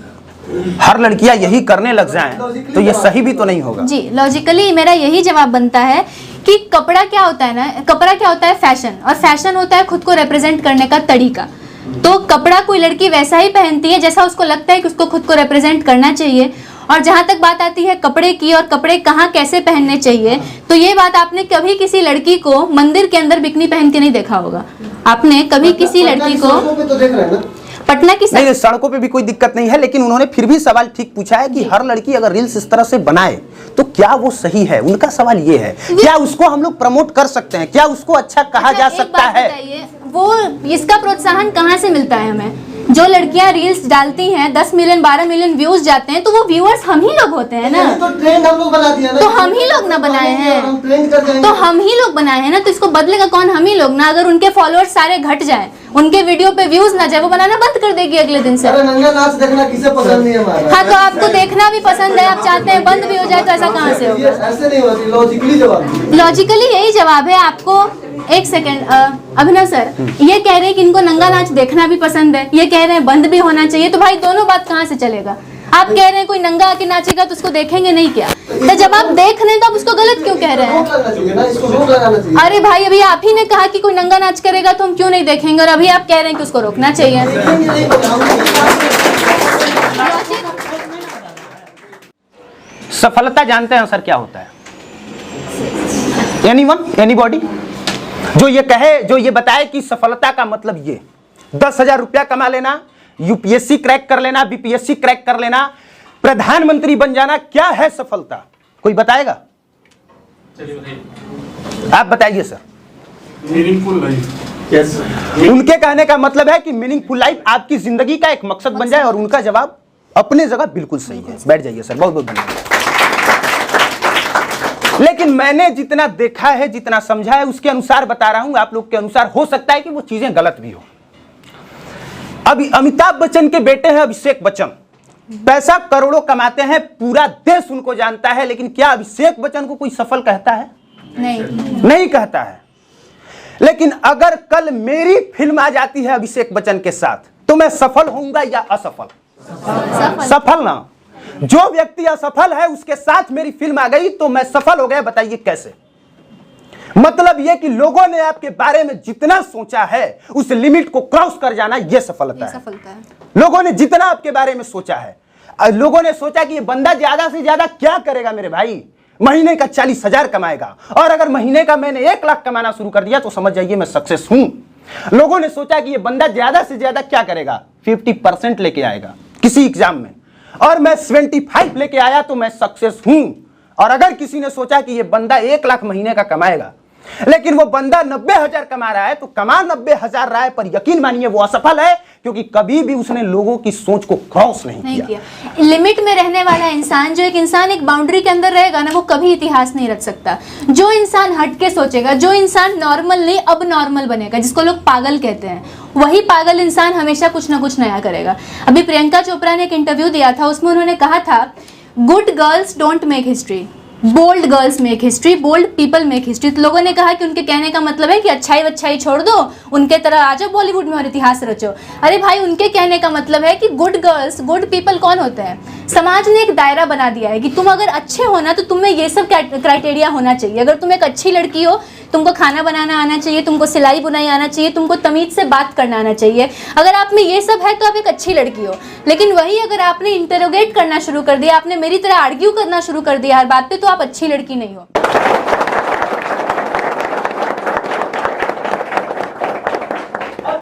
हर लड़कियां यही करने लग जाएं तो ये सही भी तो नहीं होगा। जी, लॉजिकली मेरा यही जवाब बनता है कि कपड़ा क्या होता है ना, कपड़ा क्या होता है फैशन, और फैशन होता है खुद को रिप्रेजेंट करने का तरीका। तो कपड़ा कोई लड़की वैसा ही पहनती है जैसा उसको लगता है कि उसको खुद को रिप्रेजेंट करना चाहिए। और जहां तक बात आती है कपड़े की और कपड़े कहाँ कैसे पहनने चाहिए, तो ये बात आपने कभी किसी लड़की को मंदिर के अंदर बिकनी पहन के नहीं देखा होगा। आपने कभी किसी लड़की को तो देख रहे हैं ना, पटना की नहीं, सड़कों पे भी कोई दिक्कत नहीं है, लेकिन उन्होंने फिर भी सवाल ठीक पूछा है कि हर लड़की अगर रील्स इस तरह से बनाए तो क्या वो सही है। उनका सवाल ये है, क्या उसको हम लोग प्रमोट कर सकते हैं, क्या उसको अच्छा कहा जा एक सकता बात है। बताइए, वो इसका प्रोत्साहन कहाँ से मिलता है हमें? जो लड़कियां रील्स डालती हैं 10 मिलियन 12 मिलियन व्यूज जाते हैं, तो वो व्यूअर्स हम ही लोग होते हैं ना। तो ट्रेंड हम लोग बना दिया ना, तो हम ही लोग ना बनाए हैं, हम ट्रेंड कर जाएंगे। तो हम ही लोग बनाए हैं ना, तो इसको बदलेगा कौन? हम ही लोग ना। अगर उनके फॉलोअर्स सारे घट जाएं, उनके वीडियो पे व्यूज ना जाए, वो बनाना बंद कर देगी अगले दिन से। अरे नंगा नाच देखना किसे पसंद नहीं है हमारा। हाँ, तो आपको देखना भी पसंद है, आप चाहते हैं बंद भी हो जाए, तो ऐसा कहाँ से होगा? ऐसे नहीं होती, लॉजिकली जवाब दीजिए। लॉजिकली यही जवाब है आपको। एक सेकेंड, अभिनव सर ये कह रहे हैं कि इनको नंगा नाच देखना भी पसंद है, ये कह रहे हैं बंद भी होना चाहिए, तो भाई दोनों बात कहाँ से चलेगा? आप कह रहे हैं कोई नंगा आके नाचेगा तो उसको देखेंगे नहीं क्या? तो जब आप देख रहे हैं तो आप उसको गलत क्यों कह रहे हैं? रोक लगना चाहिए ना, इसको रोक लगाना चाहिए। अरे भाई, अभी आप ही ने कहा कि कोई नंगा नाच करेगा तो हम क्यों नहीं देखेंगे, और अभी आप कह रहे हैं कि उसको रोकना चाहिए। देखेंगे नहीं, सफलता जानते हैं सर क्या होता है? एनीवन, एनीबॉडी जो ये कहे, जो ये बताए कि सफलता का मतलब ये 10,000 रुपया कमा लेना, यूपीएससी क्रैक कर लेना, बीपीएससी क्रैक कर लेना, प्रधानमंत्री बन जाना, क्या है सफलता? कोई बताएगा? आप बताइए sir. Meaningful life. Yes sir. उनके कहने का मतलब है कि मीनिंगफुल लाइफ आपकी जिंदगी का एक मकसद बन जाए, और उनका जवाब अपने जगह बिल्कुल सही है। बैठ जाइए सर, बहुत बहुत धन्यवाद। लेकिन मैंने जितना देखा है, जितना समझा है, उसके अनुसार बता रहा हूं, आप लोग के अनुसार हो सकता है कि वो चीजें गलत भी हो। अभी अमिताभ बच्चन के बेटे हैं अभिषेक बच्चन, पैसा करोड़ों कमाते हैं, पूरा देश उनको जानता है, लेकिन क्या अभिषेक बच्चन को कोई सफल कहता है? नहीं कहता है। लेकिन अगर कल मेरी फिल्म आ जाती है अभिषेक बच्चन के साथ, तो मैं सफल होऊंगा या असफल? सफल ना। जो व्यक्ति असफल है उसके साथ मेरी फिल्म आ गई तो मैं सफल हो गया। बताइए कैसे? मतलब यह कि लोगों ने आपके बारे में जितना सोचा है उस लिमिट को क्रॉस कर जाना, यह सफलता है। लोगों ने जितना आपके बारे में सोचा है, लोगों ने सोचा कि ये बंदा ज्यादा से ज्यादा क्या करेगा मेरे भाई, महीने का 40,000 कमाएगा, और अगर महीने का मैंने 1 लाख कमाना शुरू कर दिया तो समझ जाइए मैं सक्सेस हूं। लोगों ने सोचा कि ये बंदा ज्यादा से ज्यादा क्या करेगा, 50% लेके आएगा किसी एग्जाम में, और मैं 75 लेके आया तो मैं सक्सेस हूं। और अगर किसी ने सोचा कि ये बंदा 1 लाख महीने का कमाएगा, लेकिन वो बंदा 90,000 कमा रहा है, तो कमा 90,000 रहा है, पर यकीन मानिए वो असफल है, क्योंकि कभी भी उसने लोगों की सोच को क्रॉस नहीं किया। लिमिट में रहने वाला इंसान, जो एक इंसान एक बाउंड्री के अंदर रहेगा ना, वो कभी इतिहास नहीं रच सकता। जो इंसान हट के सोचेगा, जो इंसान नॉर्मल नहीं अब नॉर्मल बनेगा, जिसको लोग पागल कहते हैं, वही पागल इंसान हमेशा कुछ ना कुछ नया करेगा। अभी प्रियंका चोपड़ा ने एक इंटरव्यू दिया था, उसमें उन्होंने कहा था, good girls don't make history, bold girls make history, bold people make history. तो लोगों ने कहा कि उनके कहने का मतलब है कि अच्छाई वच्छाई छोड़ दो, उनके तरह आ जाओ बॉलीवुड में और इतिहास रचो। अरे भाई, उनके कहने का मतलब है कि गुड गर्ल्स, गुड पीपल कौन होते हैं? समाज ने एक दायरा बना दिया है कि तुम अगर अच्छे हो ना, तो तुम्हें ये सब क्राइटेरिया होना चाहिए। अगर तुम एक अच्छी लड़की हो, तुमको खाना बनाना आना चाहिए, तुमको सिलाई बुनाई आना चाहिए, तुमको तमीज से बात करना आना चाहिए। अगर आप में ये सब है तो आप एक अच्छी लड़की हो। लेकिन वही अगर आपने इंटरोगेट करना शुरू कर दिया, आपने मेरी तरह आर्ग्यू करना शुरू कर दिया हर बात पे, तो आप अच्छी लड़की नहीं हो।